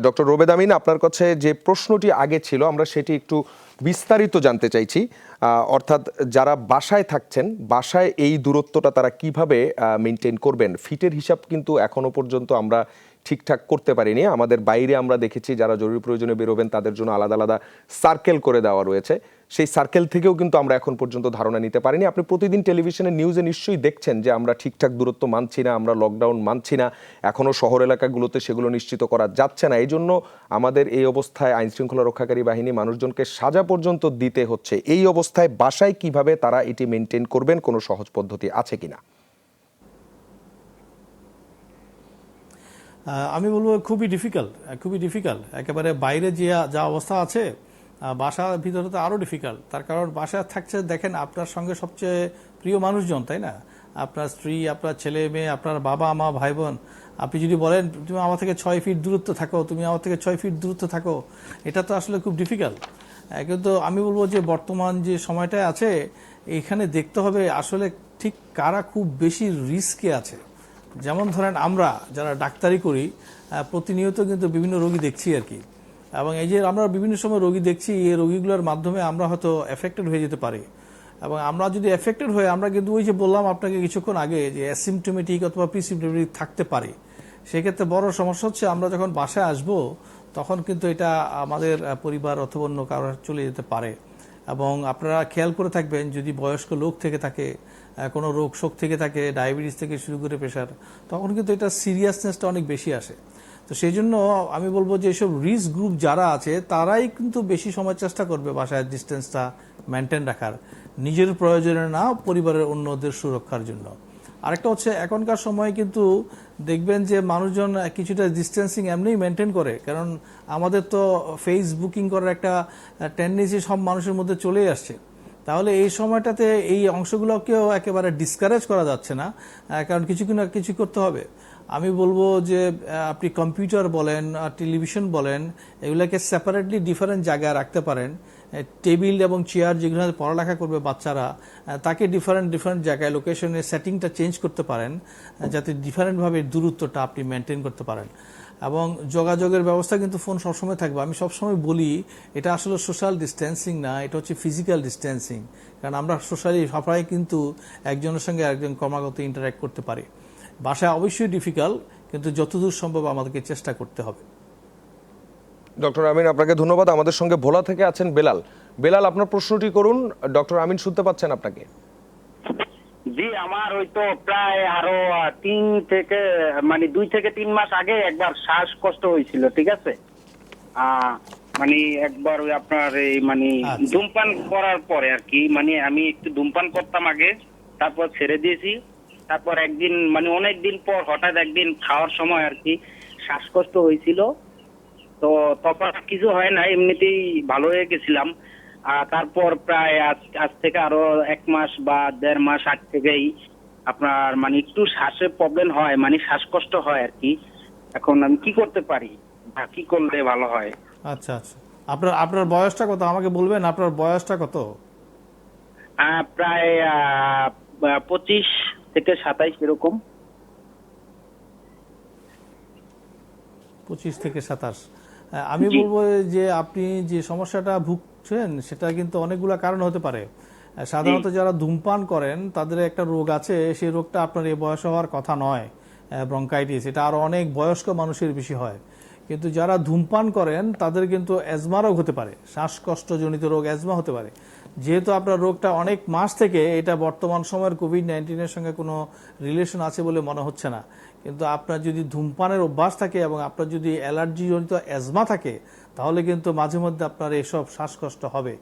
ডক্টর রোবেদ আমিন, আপনার কাছে যে প্রশ্নটি আগে ছিল আমরা সেটি একটু বিস্তারিত জানতে চাইছি। অর্থাৎ যারা বাসায় থাকছেন, বাসায় এই দূরত্বটা তারা কিভাবে মেনটেন করবেন? ফিটের হিসাব কিন্তু এখনো পর্যন্ত আমরা ঠিকঠাক করতে পারিনি। আমাদের বাইরে আমরা দেখেছি যারা জরুরি প্রয়োজনে বেরোবেন তাদের জন্য আলাদা আলাদা সার্কেল করে দেওয়া রয়েছে, সেই সার্কেল থেকেও কিন্তু আমরা এখন পর্যন্ত ধারণা নিতে পারিনি। আপনি প্রতিদিন টেলিভিশনের নিউজে নিশ্চয়ই দেখছেন যে আমরা ঠিকঠাক দূরত্ব মানছি না, আমরা লকডাউন মানছি না, এখনও শহর এলাকাগুলোতে সেগুলো নিশ্চিত করা যাচ্ছে না। এই জন্য আমাদের এই অবস্থায় আইনশৃঙ্খলা রক্ষাকারী বাহিনী মানুষজনকে সাজা পর্যন্ত দিতে হচ্ছে। এই অবস্থায় বাসায় কিভাবে তারা এটি মেনটেন করবেন, কোনো সহজ পদ্ধতি আছে কিনা? আমি বলবো খুবই ডিফিকাল্ট। একেবারে বাইরে যে যা অবস্থা আছে, বাসার ভিতরে তো আরো ডিফিকাল্ট। তার কারণ বাসায় থাকছে, দেখেন আপনার সঙ্গে সবচেয়ে প্রিয় মানুষজন, তাই না? আপনার স্ত্রী, আপনার ছেলে মেয়ে, আপনার বাবা মা, ভাই বোন। আপনি যদি বলেন তুমি আমার থেকে 6 ফিট দূরত্ব থাকো, তুমি আমার থেকে 6 ফিট দূরত্ব থাকো, এটা তো আসলে খুব ডিফিকাল্ট। কিন্তু আমি বলবো যে বর্তমান যে সময়টা আছে, এখানে দেখতে হবে আসলে ঠিক কারা খুব বেশি রিস্কে আছে। যেমন ধরেন আমরা যারা ডাক্তারি করি, প্রতিনিয়ত কিন্তু বিভিন্ন রোগী দেখছি আর কি, এবং এই যে আমরা বিভিন্ন সময় রোগী দেখছি, এই রোগীগুলোর মাধ্যমে আমরা হয়তো এফেক্টেড হয়ে যেতে পারি। এবং আমরা যদি এফেক্টেড হয়ে, আমরা কিন্তু ওই যে বললাম আপনাকে কিছুক্ষণ আগে যে অ্যাসিমটোমেটিক অথবা প্রিসিমটোমেটিক থাকতে পারে, সেক্ষেত্রে বড় সমস্যা হচ্ছে আমরা যখন বাসায় আসব তখন কিন্তু এটা আমাদের পরিবার অথবা অন্য কারো চলে যেতে পারে। এবং আপনারা খেয়াল করে থাকবেন, যদি বয়স্ক লোক থেকে থাকে, কোনো রোগ শোক থেকে থাকে, ডায়াবেটিস থেকে শুরু করে প্রেশার, তখন কিন্তু এটা সিরিয়াসনেসটা অনেক বেশি আসে। তো সেই জন্য আমি বলবো যে এইসব রিস্ক গ্রুপ যারা আছে তারাই কিন্তু বেশি সময় চেষ্টা করবে বাসায় ডিস্টেন্সটা মেনটেন রাখার, নিজের প্রয়োজনে না, পরিবারের অন্যদের সুরক্ষার জন্য। আরেকটা হচ্ছে এখনকার সময় কিন্তু দেখবেন যে মানুষজন কিছুটা ডিস্টেন্সিং এমনিই মেনটেন করে, কারণ আমাদের তো ফেস বুকিং করার একটা টেন্ডেন্সি সব মানুষের মধ্যে চলেই আসছে। তাহলে এই সময়টাতে এই অংশগুলোকেও একেবারে ডিসকারেজ করা যাচ্ছে না, কারণ কিছু না কিছু করতে হবে। আমি বলবো যে আপনি কম্পিউটার বলেন, টেলিভিশন বলেন, এগুলোকে সেপারেটলি ডিফারেন্ট জায়গায় রাখতে পারেন। টেবিল এবং চেয়ার যেগুলো পড়ালেখা করবে বাচ্চারা, তাকে ডিফারেন্ট জায়গায় লোকেশনে সেটিংটা চেঞ্জ করতে পারেন, যাতে ডিফারেন্টভাবে দূরত্বটা আপনি মেনটেন করতে পারেন। এবং যোগাযোগের ব্যবস্থা কিন্তু ফোন সবসময় থাকবে। আমি সবসময় বলি এটা আসলে সোশ্যাল ডিস্টেন্সিং না, এটা হচ্ছে ফিজিক্যাল ডিস্টেন্সিং, কারণ আমরা সোশ্যালি সবাই কিন্তু একজনের সঙ্গে একজন ক্রমাগত ইন্টারঅ্যাক্ট করতে পারি। বাসায় অবশ্যই ডিফিকাল্ট, কিন্তু যতদূর সম্ভব আমাদেরকে চেষ্টা করতে হবে। ডক্টর আমিন, আপনাকে ধন্যবাদ। আমাদের সঙ্গে ভোলা থেকে আছেন বেলাল, আপনার প্রশ্নটি করুন। ডক্টর আমিন শুনতে পাচ্ছেন আপনাকে? জি, আমার ওই তো প্রায় আরো 2 থেকে 3 মাস আগে একবার শ্বাসকষ্ট হয়েছিল, ঠিক আছে? মানে একবার ওই আপনার এই ধূমপান করার পরে আর কি, আমি একটু ধূমপান করতাম আগে, তারপর ছেড়ে দিয়েছি। তারপর একদিন অনেকদিন পর হঠাৎ একদিন খাওয়ার সময় আর কি শ্বাসকষ্ট হয়েছিল। তো তখন কিছু হয় না, এমনিতেই ভালো হয়ে গেছিলাম। তারপর প্রায় আজ থেকে আরো 1 মাস বা 1.5 মাস আগ থেকেই আপনার একটু শ্বাসের প্রবলেম হয়, শ্বাসকষ্ট হয় আর কি। এখন আমি কি করতে পারি বা কি করলে ভালো হয়? আচ্ছা, আপনার বয়সটা কত আমাকে বলবেন? আপনার বয়সটা কত? প্রায় 25 থেকে 27 এরকম। 25 থেকে 27। আমি বলবো যে আপনি যে সমস্যাটা ভুগছেন সেটা কিন্তু অনেকগুলো কারণ হতে পারে। সাধারণত যারা ধূমপান করেন তাদের একটা রোগ আছে, সেই রোগটা আপনার এই বয়স হওয়ার কথা নয়, ব্রঙ্কাইটিস। এটা আরো অনেক বয়স্ক মানুষের বেশি হয়। কিন্তু যারা ধূমপান করেন তাদের কিন্তু অ্যাজমা রোগ হতে পারে, শ্বাসকষ্টজনিত রোগ অ্যাজমা হতে পারে। যেহেতু আপনার রোগটা অনেক মাস থেকে, এটা বর্তমান সময়ের কোভিড-19 সঙ্গে কোনো রিলেশন আছে বলে মনে হচ্ছে না। কিন্তু আপনার যদি ধূমপানের অভ্যাস থাকে এবং আপনার যদি অ্যালার্জিজনিত অ্যাজমা থাকে, তাহলে কিন্তু মাঝে মধ্যে আপনার এসব শ্বাসকষ্ট হবে।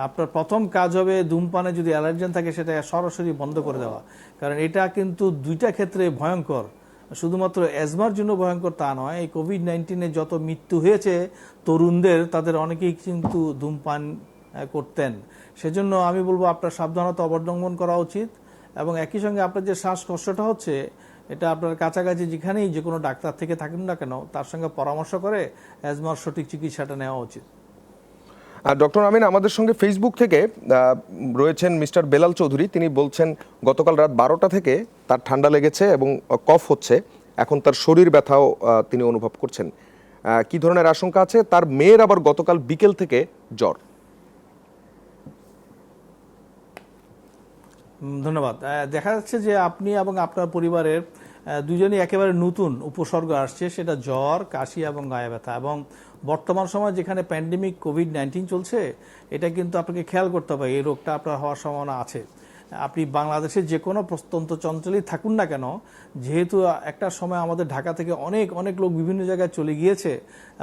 আপনার প্রথম কাজ হবে ধূমপানে যদি অ্যালার্জেন থাকে সেটা সরাসরি বন্ধ করে দেওয়া, কারণ এটা কিন্তু দুইটা ক্ষেত্রে ভয়ঙ্কর। শুধুমাত্র অ্যাজমার জন্য ভয়ঙ্কর তা নয়, এই কোভিড-19 যত মৃত্যু হয়েছে তরুণদের, তাদের অনেকেই কিন্তু ধূমপান করতেন। সেজন্য আমি বলবো আপনার সাবধানতা অবলম্বন করা উচিত। এবং একই সঙ্গে আপনার যে শ্বাসকষ্টটা হচ্ছে, এটা আপনার কাছাকাছি যেখানেই যে কোনো ডাক্তার থেকে থাকেন না কেন, তার সঙ্গে পরামর্শ করে অ্যাজমার সঠিক চিকিৎসাটা নেওয়া উচিত। ডক্টর আমিন, আমাদের সঙ্গে ফেসবুক থেকে রয়েছেন মিস্টার বেলাল চৌধুরী। তিনি বলছেন গতকাল রাত 12টা থেকে তার ঠান্ডা লেগেছে এবং কফ হচ্ছে, এখন তার শরীর ব্যথাও তিনি অনুভব করছেন। কি ধরনের আশঙ্কা আছে? তার মেয়ের আবার গতকাল বিকেল থেকে জ্বর। ধন্যবাদ। দেখা যাচ্ছে যে আপনি এবং আপনার পরিবারের দুজনই একেবারে নতুন উপসর্গ আসছে, সেটা জ্বর, কাশি এবং গায়ে ব্যথা। এবং বর্তমান সময় যেখানে প্যান্ডেমিক কোভিড-19 চলছে, এটা কিন্তু আপনাকে খেয়াল করতে হবে এই রোগটা আপনার হওয়ার সম্ভাবনা আছে। আপনি বাংলাদেশের যে কোনো প্রত্যন্ত অঞ্চলেই থাকুন না কেন, যেহেতু একটা সময় আমাদের ঢাকা থেকে অনেক অনেক লোক বিভিন্ন জায়গায় চলে গিয়েছে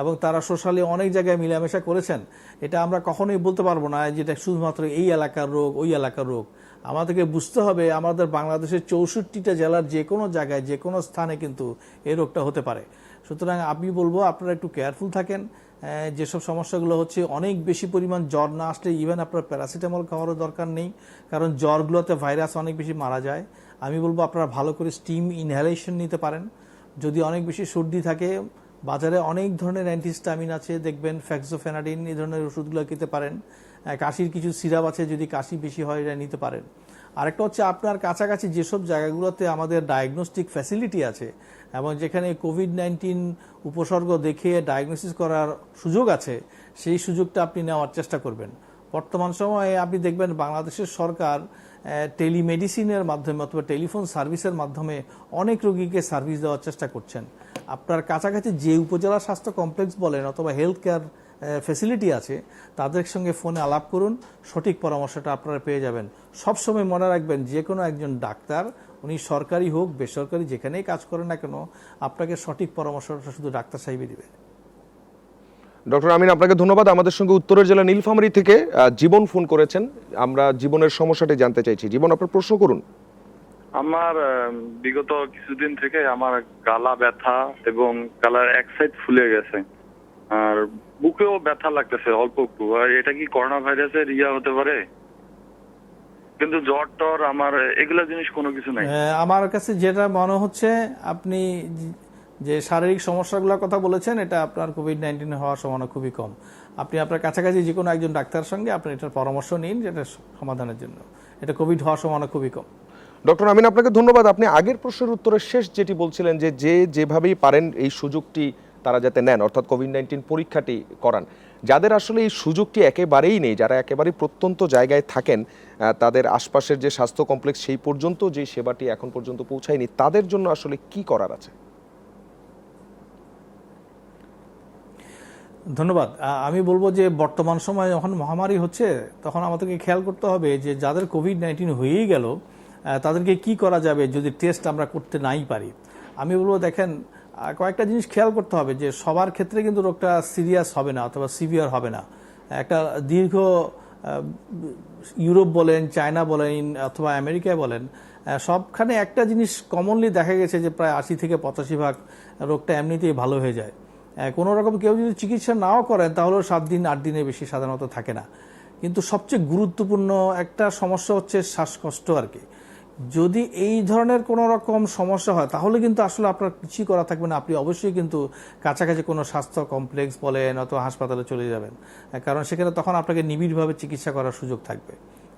এবং তারা সোশ্যালি অনেক জায়গায় মিলামেশা করেছেন, এটা আমরা কখনোই বলতে পারবো না যেটা শুধুমাত্র এই এলাকার রোগ, ওই এলাকার রোগ। আমাদেরকে বুঝতে হবে আমাদের বাংলাদেশের 64টা জেলার যে কোনো জায়গায় যে কোনো স্থানে কিন্তু এই রোগটা হতে পারে। সুতরাং আমি বলবো আপনারা একটু কেয়ারফুল থাকেন। যেসব সমস্যাগুলো হচ্ছে, অনেক বেশি পরিমাণ জ্বর না আসলে ইভেন আপনার প্যারাসিটামল খাওয়ারও দরকার নেই, কারণ জ্বরগুলোতে ভাইরাস অনেক বেশি মারা যায়। আমি বলবো আপনারা ভালো করে স্টিম ইনহেলেশন নিতে পারেন। যদি অনেক বেশি সর্দি থাকে, বাজারে অনেক ধরনের অ্যান্টিহিস্টামিন আছে, দেখবেন ফ্যাক্সোফেনাডিন, এই ধরনের ওষুধগুলো খেতে পারেন। কাশির কিছু সিরাপ আছে, যদি কাশি বেশি হয় এটা নিতে পারেন। আরেকটা হচ্ছে আপনার কাছাকাছি যেসব জায়গাগুলোতে আমাদের ডায়াগনস্টিক ফ্যাসিলিটি আছে এবং যেখানে কোভিড-19 উপসর্গ দেখে ডায়াগনোসিস করার সুযোগ আছে, সেই সুযোগটা আপনি নেওয়ার চেষ্টা করবেন। বর্তমান সময়ে আপনি দেখবেন বাংলাদেশের সরকার টেলিমেডিসিনের মাধ্যমে অথবা টেলিফোন সার্ভিসের মাধ্যমে অনেক রোগীকে সার্ভিস দেওয়ার চেষ্টা করছেন। আপনার কাছাকাছি যে উপজেলা স্বাস্থ্য কমপ্লেক্স বলেন অথবা হেলথ কেয়ার ফ্যাসিলিটি আছে, তাদের সঙ্গে ফোনে আলাপ করুন, সঠিক পরামর্শটা আপনারা পেয়ে যাবেন। সবসময় মনে রাখবেন, যে কোনো একজন ডাক্তার, উনি সরকারি হোক বেসরকারি যেখানেই কাজ করেন না কেন, আপনাকে সঠিক পরামর্শটা শুধু ডাক্তার সাহেবই দিবে। ডক্টর আমিন, আপনাকে ধন্যবাদ। আমাদের সঙ্গে উত্তরের জেলা নীলফামারী থেকে জীবন ফোন করেছেন। আমরা জীবনের সমস্যাটি জানতে চাইছি। জীবন, আপনার প্রশ্ন করুন। আমার বিগত কিছুদিন থেকে আমার গলা ব্যথা এবং গলার এক সাইড ফুলে গেছে, আর বুকেও ব্যথা লাগতেছে অল্প একটু। আর এটা কি করোনা ভাইরাসের হতে পারে? কিন্তু জ্বর টর আমার এগুলা জিনিস কোনো কিছু নাই। আমার কাছে যেটা মনে হচ্ছে, আপনি যে শারীরিক সমস্যাগুলোর কথা বলেছেন, এটা আপনার কোভিড-19 হওয়ার সম্ভাবনা খুবই কম। আপনি আপনার কাছাকাছি যে কোনো একজন ডাক্তারের সঙ্গে আপনি এটার পরামর্শ নিন, যেটা সমাধানের জন্য। এটা কোভিড হওয়ার সম্ভাবনা খুবই কম। ডক্টর আমিন, আপনাকে ধন্যবাদ। আপনি আগের প্রশ্নের উত্তরের শেষ যেটি বলছিলেন যে যেভাবেই পারেন এই সুযোগটি তারা যাতে নেন, অর্থাৎ কোভিড-19 পরীক্ষাটি করান। যাদের আসলে এই সুযোগটি একেবারেই নেই, যারা একেবারেই প্রত্যন্ত জায়গায় থাকেন, তাদের আশপাশের যে স্বাস্থ্য কমপ্লেক্স সেই পর্যন্ত যে সেবাটি এখন পর্যন্ত পৌঁছায়নি, তাদের জন্য আসলে কি করার আছে? ধন্যবাদ। আমি বলবো যে বর্তমান সময়ে যখন মহামারী হচ্ছে, তখন আমাদেরকে খেয়াল করতে হবে যে যাদের কোভিড-19 হয়েই গেল, তাদেরকে কি করা যাবে যদি টেস্ট আমরা করতে নাই পারি। আমি বলবো, দেখেন, কয়েকটা জিনিস খেয়াল করতে হবে যে সবার ক্ষেত্রে কিন্তু রোগটা সিরিয়াস হবে না অথবা সিভিয়ার হবে না। একটা দীর্ঘ ইউরোপ বলেন, চায়না বলেন অথবা আমেরিকায় বলেন, সবখানে একটা জিনিস কমনলি দেখা গেছে যে প্রায় 80 থেকে 85% রোগটা এমনিতেই ভালো হয়ে যায়। কোনো রকম কেউ যদি চিকিৎসা নাও করেন তাহলেও 7 দিন 8 দিনের বেশি সাধারণত থাকে না। কিন্তু সবচেয়ে গুরুত্বপূর্ণ একটা সমস্যা হচ্ছে শ্বাসকষ্ট আর কি। যদি এই ধরনের কোনো রকম সমস্যা হয়, তাহলে কিন্তু আসলে আপনার কিছুই করা থাকবে না। আপনি অবশ্যই কিন্তু কাছাকাছি কোনো স্বাস্থ্য কমপ্লেক্স বলেন অথবা হাসপাতালে চলে যাবেন, কারণ সেখানে তখন আপনাকে নিবিড়ভাবে চিকিৎসা করার সুযোগ থাকবে।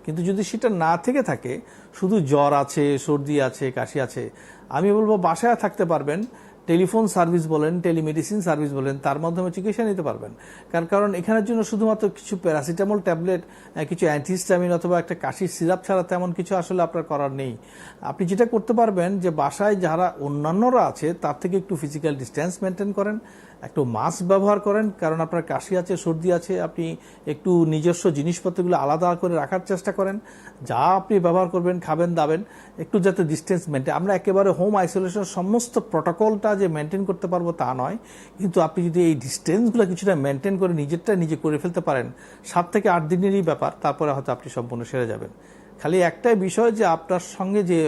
কিন্তু যদি সেটা না থেকে থাকে, শুধু জ্বর আছে, সর্দি আছে, কাশি আছে, আমি বলবো বাসায় থাকতে পারবেন। টেলিফোন সার্ভিস বলেন, টেলিমেডিসিন সার্ভিস বলেন, তার মাধ্যমে চিকিৎসা নিতে পারবেন। কারণ এখানের জন্য শুধুমাত্র কিছু প্যারাসিটামল ট্যাবলেট, কিছু অ্যান্টিহিস্টামিন অথবা একটা কাশির সিরাপ ছাড়া তেমন কিছু আসলে আপনার করার নেই। আপনি যেটা করতে পারবেন যে বাসায় যারা অন্যান্যরা আছে তার থেকে একটু ফিজিক্যাল ডিস্টেন্স মেনটেন করেন, একটু মাস্ক ব্যবহার করেন, কারণ আপনার কাশি আছে, সর্দি আছে, আপনি একটু নিজস্ব জিনিসপত্রগুলো আলাদা করে রাখার চেষ্টা করেন। যা আপনি ব্যবহার করবেন, খাবেন দাবেন, একটু যাতে ডিস্টেন্স মেনটেন। আমরা একেবারে হোম আইসোলেশন সমস্ত প্রটোকলটা যে মেনটেন করতে পারবো তা নয়, কিন্তু আপনি যদি এই ডিস্টেন্সগুলো কিছুটা মেনটেন করে নিজেরটা নিজে করে ফেলতে পারেন, 7 থেকে 8 দিনেরই ব্যাপার, তারপরে হয়তো আপনি সম্পূর্ণ সেরে যাবেন। খালি একটাই বিষয় যে আপনার সঙ্গে যে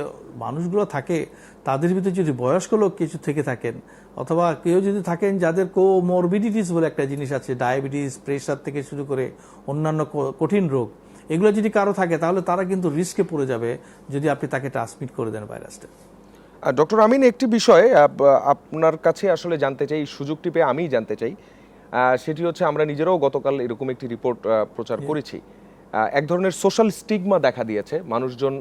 মানুষগুলো থাকে তাদের ভিতরে যদি বয়স্ক লোক কিছু থেকে থাকেন অথবা কেউ যদি থাকেন যাদের কোমরবিডিটিস বলে একটা জিনিস আছে, ডায়াবেটিস, প্রেশার থেকে শুরু করে অন্যান্য কঠিন রোগ, এগুলো যদি কারো থাকে তাহলে তারা কিন্তু রিস্কে পড়ে যাবে যদি আপনি তাকে ট্রান্সমিট করে দেন ভাইরাসটা। ডক্টর আমিন, একটি বিষয় আপনার কাছে আসলে জানতে চাই, সুযোগটি পেয়ে আমিই জানতে চাই, সেটি হচ্ছে আমরা নিজেরাও গতকাল এরকম একটি রিপোর্ট প্রচার করেছি। এক ধরনের সোশ্যাল স্টিগমা দেখা দিয়েছে। মানুষজন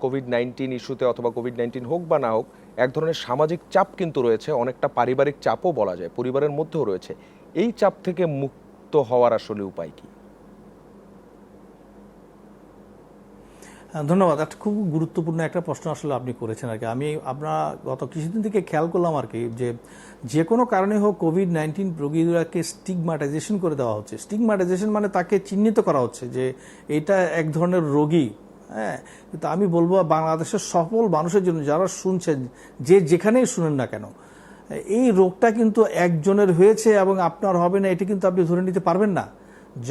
কোভিড-19 ইস্যুতে অথবা কোভিড-19 হোক বা না হোক, এক ধরনের সামাজিক চাপ কিন্তু রয়েছে, অনেকটা পারিবারিক চাপও বলা যায়, পরিবারের মধ্যেও রয়েছে। এই চাপ থেকে মুক্ত হওয়ার আসলে উপায় কি? ধন্যবাদ। একটা খুব গুরুত্বপূর্ণ একটা প্রশ্ন আসলে আপনি করেছেন আর কি। আমি আপনার গত কিছুদিন থেকে খেয়াল করলাম আর কি যে কোনো কারণে হোক কোভিড-19 রোগীদেরকে স্টিগমাটাইজেশন করে দেওয়া হচ্ছে। স্টিগমাটাইজেশন মানে তাকে চিহ্নিত করা হচ্ছে যে এটা এক ধরনের রোগী। হ্যাঁ, কিন্তু আমি বলবো বাংলাদেশের সফল মানুষের জন্য যারা শুনছেন, যে যেখানেই শুনেন না কেন, এই রোগটা কিন্তু একজনের হয়েছে এবং আপনার হবে না এটা কিন্তু আপনি ধরে নিতে পারবেন না।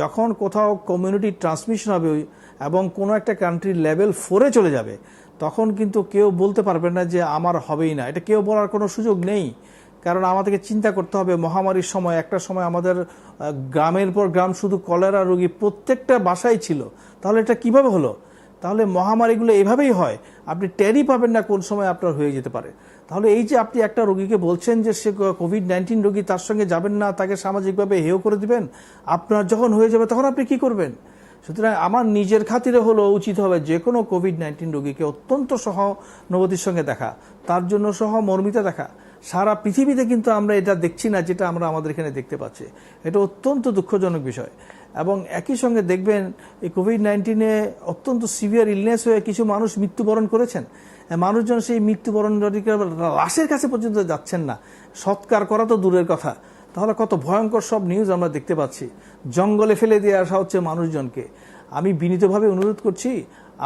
যখন কোথাও কমিউনিটি ট্রান্সমিশন হবে এবং কোনো একটা কান্ট্রির লেভেল 4-এ চলে যাবে, তখন কিন্তু কেউ বলতে পারবে না যে আমার হবেই না। এটা কেউ বলার কোনো সুযোগ নেই। কারণ আমাদেরকে চিন্তা করতে হবে, মহামারীর সময় একটা সময় আমাদের গ্রামের পর গ্রাম শুধু কলেরা রোগী প্রত্যেকটা বাসায় ছিল। তাহলে এটা কিভাবে হলো? তাহলে মহামারীগুলো এভাবেই হয়, আপনি টেরই পাবেন না কোন সময় আপনার হয়ে যেতে পারে। তাহলে এই যে আপনি একটা রোগীকে বলছেন যে সে কোভিড-19 রোগী, তার সঙ্গে যাবেন না, তাকে সামাজিকভাবে হেয় করে দিবেন, আপনার যখন হয়ে যাবে তখন আপনি কি করবেন? সুতরাং আমার নিজের খাতিরে হলো উচিত হবে যে কোনো কোভিড-19 রোগীকে অত্যন্ত সহানুভূতির সঙ্গে দেখা, তার জন্য সহমর্মিতা দেখা। সারা পৃথিবীতে কিন্তু আমরা এটা দেখছি না যেটা আমরা আমাদের এখানে দেখতে পাচ্ছি। এটা অত্যন্ত দুঃখজনক বিষয়। এবং একই সঙ্গে দেখবেন এই কোভিড-19-এ অত্যন্ত সিভিয়ার ইলনেস হয়ে কিছু মানুষ মৃত্যুবরণ করেছেন। মানুষজন সেই মৃত্যুবরণ লাশের কাছে পর্যন্ত যাচ্ছেন না, সৎকার করা তো দূরের কথা। তাহলে কত ভয়ঙ্কর সব নিউজ আমরা দেখতে পাচ্ছি। জঙ্গলে ফেলে দিয়ে আসা হচ্ছে মানুষজনকে। আমি বিনীতভাবে অনুরোধ করছি,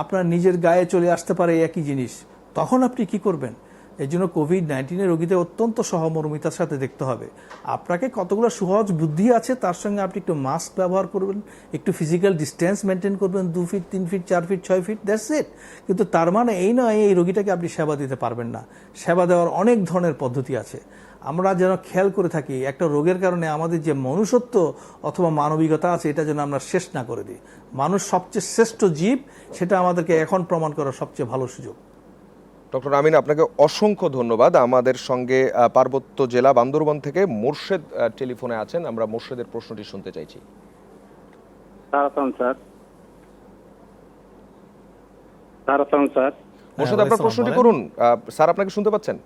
আপনার নিজের গায়ে চলে আসতে পারে একই জিনিস, তখন আপনি কি করবেন? এই জন্য কোভিড-19 রোগীদের অত্যন্ত সহমর্মিতার সাথে দেখতে হবে। আপনাকে কতগুলো সহজ বুদ্ধি আছে, তার সঙ্গে আপনি একটু মাস্ক ব্যবহার করবেন, একটু ফিজিক্যাল ডিস্টেন্স মেনটেন করবেন, 2 feet, 3 feet, 4 feet, 6 feet, that's it. কিন্তু তার মানে এই নয় এই রোগীটাকে আপনি সেবা দিতে পারবেন না। সেবা দেওয়ার অনেক ধরনের পদ্ধতি আছে। আমরা যেন খেয়াল করে থাকি একটা রোগের কারণে আমাদের যে মনুষ্যত্ব অথবা মানবিকতা আছে এটা যেন আমরা শেষ না করে দিই। মানুষ সবচেয়ে শ্রেষ্ঠ জীব, সেটা আমাদেরকে এখন প্রমাণ করার সবচেয়ে ভালো সুযোগ। ডক্টর আমিন, আপনাকে অসংখ্য ধন্যবাদ। আমাদের সঙ্গে পার্বত্য জেলা বান্দরবান থেকে মোর্শেদ টেলিফোনে আছেন। আমরা মোর্শেদের প্রশ্নটি শুনতে চাইছি। মোর্শেদ, আপনার প্রশ্নটি করুন। স্যার আপনাকে শুনতে পাচ্ছেন?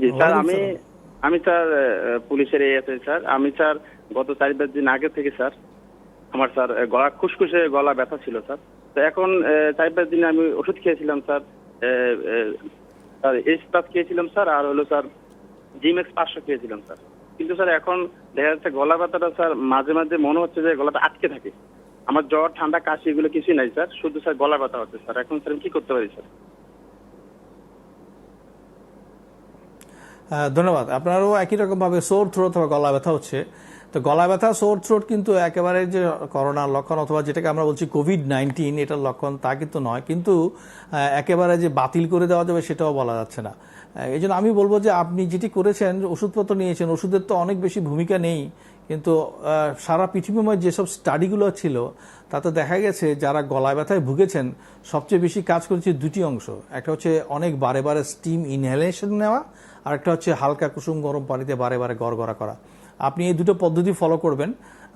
জি স্যার, আমি স্যার পুলিশের এএসআই স্যার। আমি স্যার গত 4-5 দিন আগে থেকে স্যার আমার স্যার গলা খুসখুসে গলা ব্যথা ছিল স্যার। তো এখন 4-5 দিন আমি ওষুধ খেয়েছিলাম স্যার, এসপ্লাস খেয়েছিলাম স্যার, আর হলো স্যার জিমেক্স 500 খেয়েছিলাম স্যার। কিন্তু স্যার এখন দেখা যাচ্ছে গলা ব্যথাটা স্যার মাঝে মাঝে মনে হচ্ছে যে গলাটা আটকে থাকে। আমার জ্বর, ঠান্ডা, কাশি এগুলো কিছুই নাই স্যার, শুধু স্যার গলা ব্যথা হচ্ছে স্যার। এখন স্যার আমি কি করতে পারি স্যার? ধন্যবাদ। আপনারও একই রকমভাবে সোর থ্রোট অথবা গলা ব্যথা হচ্ছে। তো গলা ব্যথা, সোর থ্রোট কিন্তু একেবারে যে করোনার লক্ষণ অথবা যেটাকে আমরা বলছি কোভিড-19 এটার লক্ষণ তা কিন্তু নয়। কিন্তু একেবারে যে বাতিল করে দেওয়া যাবে সেটাও বলা যাচ্ছে না। এই জন্য আমি বলবো যে আপনি যেটি করেছেন, ওষুধপত্র নিয়েছেন, ওষুধের তো অনেক বেশি ভূমিকা নেই। কিন্তু সারা পৃথিবীময় যেসব স্টাডিগুলো ছিল তাতে দেখা গেছে যারা গলা ব্যথায় ভুগেছেন সবচেয়ে বেশি কাজ করেছে দুটি অংশ। একটা হচ্ছে অনেক বারে বারে স্টিম ইনহেলেশন নেওয়া, আর একটা হচ্ছে হালকা কুসুম গরম পানিতে বারে বারে গড়গড়া করা। আপনি এই দুটো পদ্ধতি ফলো করবেন,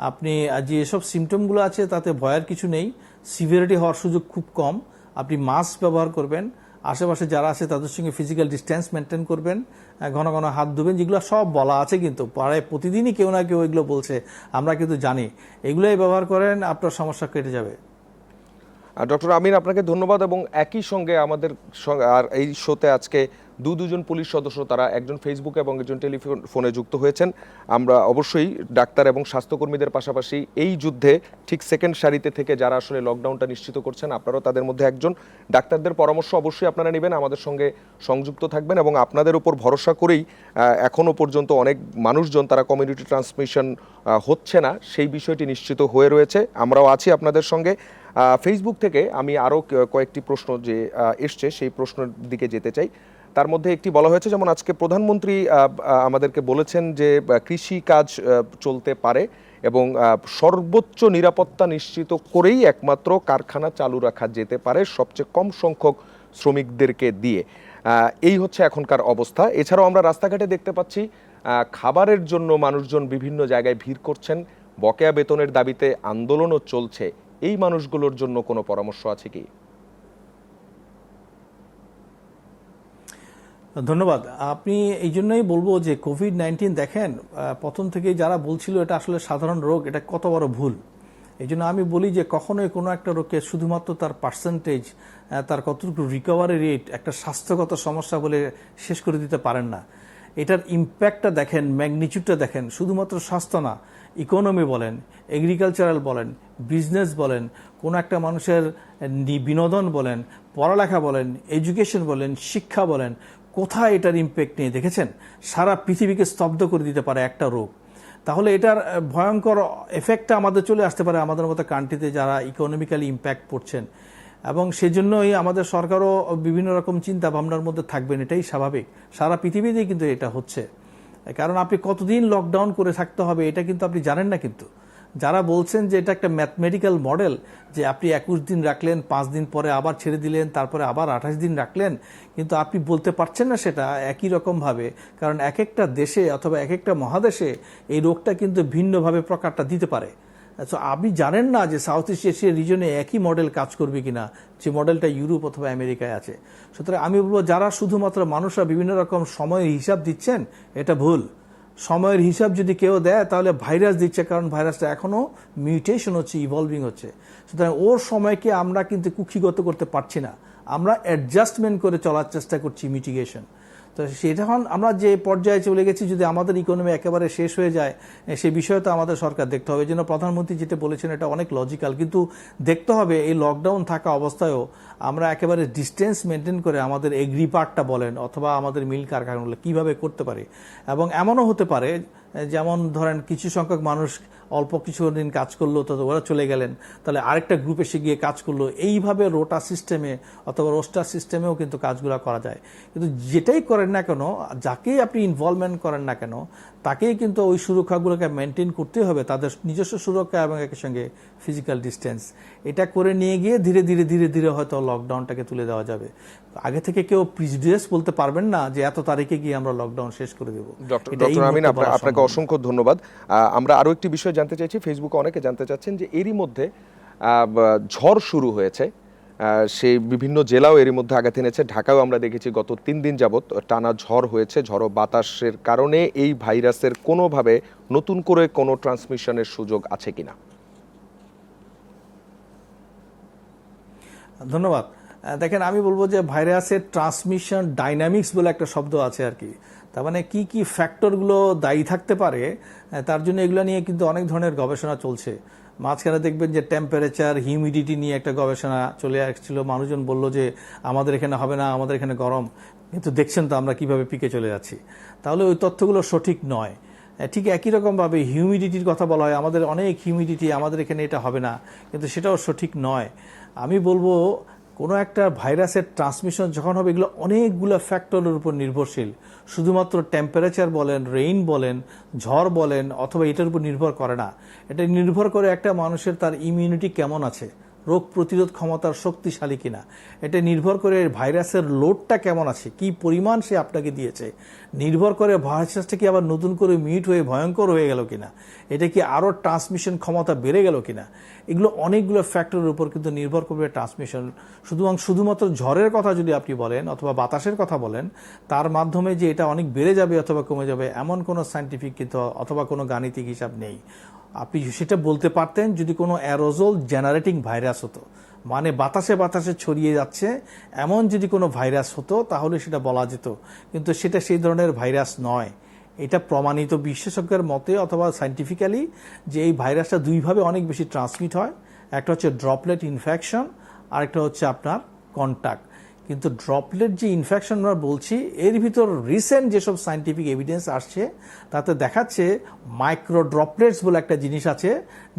আপনি যে এসব সিমটমগুলো আছে তাতে ভয়ের কিছু নেই, সিভিয়ারিটি হওয়ার সুযোগ খুব কম। আপনি মাস্ক ব্যবহার করবেন, আশেপাশে যারা আছে তাদের সঙ্গে ফিজিক্যাল ডিস্টেন্স মেনটেন করবেন, ঘন ঘন হাত ধুবেন, যেগুলো সব বলা আছে কিন্তু প্রায় প্রতিদিনই কেউ না কেউ এগুলো বলছে, আমরা কিন্তু জানি। এগুলোই ব্যবহার করেন, আপনার সমস্যা কেটে যাবে। ডক্টর আমিন, আপনাকে ধন্যবাদ। এবং একই সঙ্গে আমাদের আর এই শোতে আজকে দুজন পুলিশ সদস্য, তারা একজন ফেসবুকে এবং একজন টেলিফোনে যুক্ত হয়েছেন। আমরা অবশ্যই ডাক্তার এবং স্বাস্থ্যকর্মীদের পাশাপাশি এই যুদ্ধে ঠিক সেকেন্ড সারিতে থেকে যারা আসলে লকডাউনটা নিশ্চিত করছেন, আপনারাও তাদের মধ্যে একজন। ডাক্তারদের পরামর্শ অবশ্যই আপনারা নেবেন, আমাদের সঙ্গে সংযুক্ত থাকবেন এবং আপনাদের উপর ভরসা করেই এখনও পর্যন্ত অনেক মানুষজন তারা কমিউনিটি ট্রান্সমিশন হচ্ছে না সেই বিষয়টি নিশ্চিত হয়ে রয়েছে। আমরাও আছি আপনাদের সঙ্গে। ফেসবুক থেকে আমি আরও কয়েকটি প্রশ্ন যে এসছে সেই প্রশ্নের দিকে যেতে চাই। তার মধ্যে একটি বলা হয়েছে, যেমন আজকে প্রধানমন্ত্রী আমাদেরকে বলেছেন যে কৃষি কাজ চলতে পারে এবং সর্বোচ্চ নিরাপত্তা নিশ্চিত করেই একমাত্র কারখানা চালু রাখা যেতে পারে সবচেয়ে কম সংখ্যক শ্রমিকদেরকে দিয়ে। এই হচ্ছে এখনকার অবস্থা। এছাড়াও আমরা রাস্তাঘাটে দেখতে পাচ্ছি খাবারের জন্য মানুষজন বিভিন্ন জায়গায় ভিড় করছেন, বকেয়া বেতনের দাবিতে আন্দোলনও চলছে। এই মানুষগুলোর জন্য কোনো পরামর্শ আছে কি? ধন্যবাদ। আপনি এই জন্যই বলবো যে কোভিড-19 দেখেন প্রথম থেকেই যারা বলছিল এটা আসলে সাধারণ রোগ, এটা কত বড় ভুল। এই জন্য আমি বলি যে কখনোই কোনো একটা রোগকে শুধুমাত্র তার পার্সেন্টেজ, তার কতটুকু রিকভারি রেট একটা স্বাস্থ্যগত সমস্যা বলে শেষ করে দিতে পারেন না। এটার ইম্প্যাক্টটা দেখেন, ম্যাগনিচিউডটা দেখেন। শুধুমাত্র স্বাস্থ্য না, ইকোনমি বলেন, এগ্রিকালচারাল বলেন, বিজনেস বলেন, কোনো একটা মানুষের বিনোদন বলেন, পড়ালেখা বলেন, এডুকেশন বলেন, শিক্ষা বলেন, কোথায় এটার ইম্প্যাক্ট নিয়ে দেখেছেন? সারা পৃথিবীকে স্তব্ধ করে দিতে পারে একটা রোগ। তাহলে এটার ভয়ঙ্কর এফেক্টটা আমাদের চলে আসতে পারে আমাদের মতো কান্ট্রিতে যারা ইকোনমিক্যালি ইম্প্যাক্ট পড়ছেন, এবং সেজন্যই আমাদের সরকারও বিভিন্ন রকম চিন্তা ভাবনার মধ্যে থাকবেন, এটাই স্বাভাবিক। সারা পৃথিবীতেই কিন্তু এটা হচ্ছে, কারণ আপনি কতদিন লকডাউন করে থাকতে হবে এটা কিন্তু আপনি জানেন না। কিন্তু যারা বলছেন যে এটা একটা ম্যাথমেটিক্যাল মডেল, যে আপনি 21 দিন রাখলেন, 5 দিন পরে আবার ছেড়ে দিলেন, তারপরে আবার 28 দিন রাখলেন, কিন্তু আপনি বলতে পারছেন না সেটা একই রকমভাবে, কারণ এক একটা দেশে অথবা এক একটা মহাদেশে এই রোগটা কিন্তু ভিন্নভাবে প্রকারটা দিতে পারে। আচ্ছা, আপনি জানেন না যে সাউথ ইস্ট এশিয়া রিজনে একই মডেল কাজ করবে কিনা, যে মডেলটা ইউরোপ অথবা আমেরিকায় আছে। সুতরাং আমি বলবো যারা শুধুমাত্র মানুষরা বিভিন্ন রকম সময়ের হিসাব দিচ্ছেন, এটা ভুল। সময়ের হিসাব যদি কেউ দেয় তাহলে ভাইরাস দিচ্ছে, কারণ ভাইরাসটা এখনো মিউটেশন হচ্ছে, ইভলভিং হচ্ছে। সুতরাং ওর সময়কে আমরা কিন্তু কুক্ষিগত করতে পারছি না, আমরা অ্যাডজাস্টমেন্ট করে চলার চেষ্টা করছি, মিটিগেশন। তো সেটা আমরা যে পর্যায়ে চলে গেছি, যদি আমাদের ইকোনমি একেবারে শেষ হয়ে যায় সে বিষয়ে তো আমাদের সরকার দেখতে হবে। এই জন্য প্রধানমন্ত্রী যেটা বলেছেন এটা অনেক লজিক্যাল, কিন্তু দেখতে হবে এই লকডাউন থাকা অবস্থায়ও আমরা একেবারে ডিস্টেন্স মেনটেন করে আমাদের এগ্রি পার্টটা বলেন অথবা আমাদের মিল কারখানাগুলো কীভাবে করতে পারে। এবং এমনও হতে পারে যেমন ধরেন কিছু সংখ্যক মানুষ অল্প কিছুদিন কাজ করলো, তো ওরা চলে গেলেন, তাহলে আরেকটা গ্রুপ এসে গিয়ে কাজ করলো। এইভাবে রোটা সিস্টেমে অথবা রোস্টার সিস্টেমেও কিন্তু কাজগুলো করা যায়। কিন্তু যেটাই করেন না কেন, যাকেই আপনি ইনভলভমেন্ট করেন না কেন, তাকেই কিন্তু ওই সুরক্ষাগুলোকে মেনটেন করতে হবে, তাদের নিজস্ব সুরক্ষা এবং একই সঙ্গে ফিজিক্যাল ডিস্টেন্স। এটা করে নিয়ে গিয়ে ধীরে ধীরে ধীরে ধীরে হয়তো লকডাউনটাকে তুলে দেওয়া যাবে। আগে থেকে কেউ প্রিজুডিস বলতে পারবেন না যে এত তারিখে গিয়ে আমরা লকডাউন শেষ করে দেবো। ডক্টর আমিন, আপনাকে অসংখ্য ধন্যবাদ। আমরা আরো একটি বিষয় জানতে চাইছি, ফেসবুকে অনেকে জানতে চাচ্ছেন যে এরই মধ্যে ঝড় শুরু হয়েছে, সেই বিভিন্ন জেলাও এরই মধ্যে আঘাত এনেছে। ঢাকাও আমরা দেখেছি গত 3 দিন যাবৎ টানা ঝড় হয়েছে। ঝড়ো বাতাসের কারণে এই ভাইরাসের কোনোভাবে নতুন করে কোনো ট্রান্সমিশনের সুযোগ আছে কিনা? ধন্যবাদ। দেখেন, আমি বলবো যে ভাইরাসের ট্রান্সমিশন ডাইনামিক্স বলে একটা শব্দ আছে আর কি। তার মানে কি কি ফ্যাক্টরগুলো দায়ী থাকতে পারে, তার জন্য এগুলো নিয়ে কিন্তু অনেক ধরনের গবেষণা চলছে। মাঝখানে দেখবেন যে টেম্পারেচার, হিউমিডিটি নিয়ে একটা গবেষণা চলে আসছিল। মানুষজন বলল যে আমাদের এখানে হবে না, আমাদের এখানে গরম, কিন্তু দেখছেন তো আমরা কিভাবে পিকে চলে যাচ্ছি। তাহলে ওই তথ্যগুলো সঠিক নয়। ঠিক একই রকমভাবে হিউমিডিটির কথা বলা হয়, আমাদের অনেক হিউমিডিটি, আমাদের এখানে এটা হবে না, কিন্তু সেটাও সঠিক নয়। আমি বলবো কোনো একটা ভাইরাসের ট্রান্সমিশন যখন হবে, এগুলো অনেকগুলো ফ্যাক্টরের উপর নির্ভরশীল। শুধুমাত্র টেম্পারেচার বলেন, রেইন বলেন, ঝড় বলেন, অথবা এটার উপর নির্ভর করে না। এটা নির্ভর করে একটা মানুষের তার ইমিউনিটি কেমন আছে, রোগ প্রতিরোধ ক্ষমতার শক্তিশালী কিনা। এটা নির্ভর করে ভাইরাসের লোডটা কেমন আছে, কি পরিমাণ সে আপনাকে দিয়েছে। নির্ভর করে ভাইরাসটা কি আবার নতুন করে মিউট হয়ে ভয়ঙ্কর হয়ে গেল কিনা, এটা কি আরও ট্রান্সমিশন ক্ষমতা বেড়ে গেল কিনা। এগুলো অনেকগুলো ফ্যাক্টরের উপর কিন্তু নির্ভর করবে ট্রান্সমিশন। শুধুমাত্র ঝড়ের কথা যদি আপনি বলেন অথবা বাতাসের কথা বলেন, তার মাধ্যমে যে এটা অনেক বেড়ে যাবে অথবা কমে যাবে এমন কোনো সায়েন্টিফিক কিন্তু অথবা কোনো গাণিতিক হিসাব নেই। আপনি সেটা বলতে পারতেন যদি কোনো অ্যারোজল জেনারেটিং ভাইরাস হতো, মানে বাতাসে বাতাসে ছড়িয়ে যাচ্ছে এমন যদি কোনো ভাইরাস হতো তাহলে সেটা বলা যেত, কিন্তু সেটা সেই ধরনের ভাইরাস নয়। এটা প্রমাণিত বিশেষজ্ঞের মতে অথবা সায়েন্টিফিক্যালি যে এই ভাইরাসটা দুইভাবে অনেক বেশি ট্রান্সমিট হয়। একটা হচ্ছে ড্রপলেট ইনফেকশন, আরেকটা হচ্ছে আপনার কন্ট্যাক্ট। কিন্তু ড্রপলেট যে ইনফেকশন আমরা বলছি, এর ভিতর রিসেন্ট যেসব সায়েন্টিফিক এভিডেন্স আসছে তাতে দেখাচ্ছে মাইক্রো ড্রপলেটস বলে একটা জিনিস আছে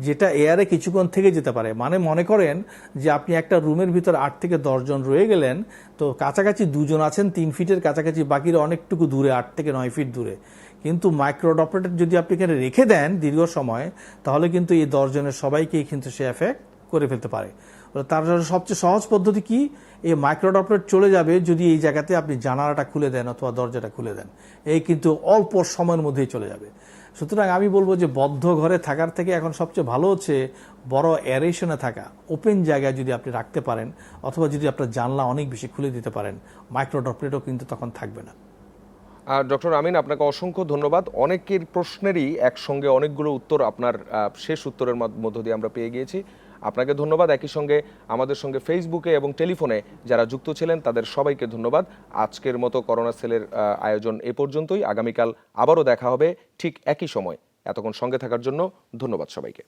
যেটা এয়ারে কিছুক্ষণ থেকে যেতে পারে। মানে মনে করেন যে আপনি একটা রুমের ভিতর 8 থেকে 10 জন রয়ে গেলেন, তো কাছাকাছি 2 জন আছেন 3 ফিটের কাছাকাছি, বাকিরা অনেকটুকু দূরে, 8 থেকে 9 ফিট দূরে। কিন্তু মাইক্রো ড্রপলেট যদি আপনি এখানে রেখে দেন দীর্ঘ সময়, তাহলে কিন্তু এই 10 জনের সবাইকেই কিন্তু সে এফেক্ট করে ফেলতে পারে। তার জন্য সবচেয়ে সহজ পদ্ধতি কি, এই মাইক্রো ড্রপলেট চলে যাবে যদি এই জায়গাতে আপনি জানালাটা খুলে দেন অথবা দরজাটা খুলে দেন, এই কিন্তু অল্প সময়ের মধ্যেই চলে যাবে। সুতরাং আমি বলবো যে বদ্ধ ঘরে থাকার থেকে এখন সবচেয়ে ভালো হচ্ছে বড় এরেশনে থাকা, ওপেন জায়গায় যদি আপনি রাখতে পারেন অথবা যদি আপনার জানলা অনেক বেশি খুলে দিতে পারেন, মাইক্রো ড্রপলেটও কিন্তু তখন থাকবে না। ডক্টর আমিন, আপনাকে অসংখ্য ধন্যবাদ। অনেকের প্রশ্নেরই একসঙ্গে অনেকগুলো উত্তর আপনার শেষ উত্তরের মধ্য দিয়ে আমরা পেয়ে গিয়েছি। আপনাকে ধন্যবাদ। একই সঙ্গে আমাদের সঙ্গে ফেসবুকে এবং টেলিফোনে যারা যুক্ত ছিলেন তাদের সবাইকে ধন্যবাদ। আজকের মতো করোনা সেলের আয়োজন এ পর্যন্তই। আগামীকাল আবারও দেখা হবে ঠিক একই সময়। এতক্ষণ সঙ্গে থাকার জন্য ধন্যবাদ সবাইকে।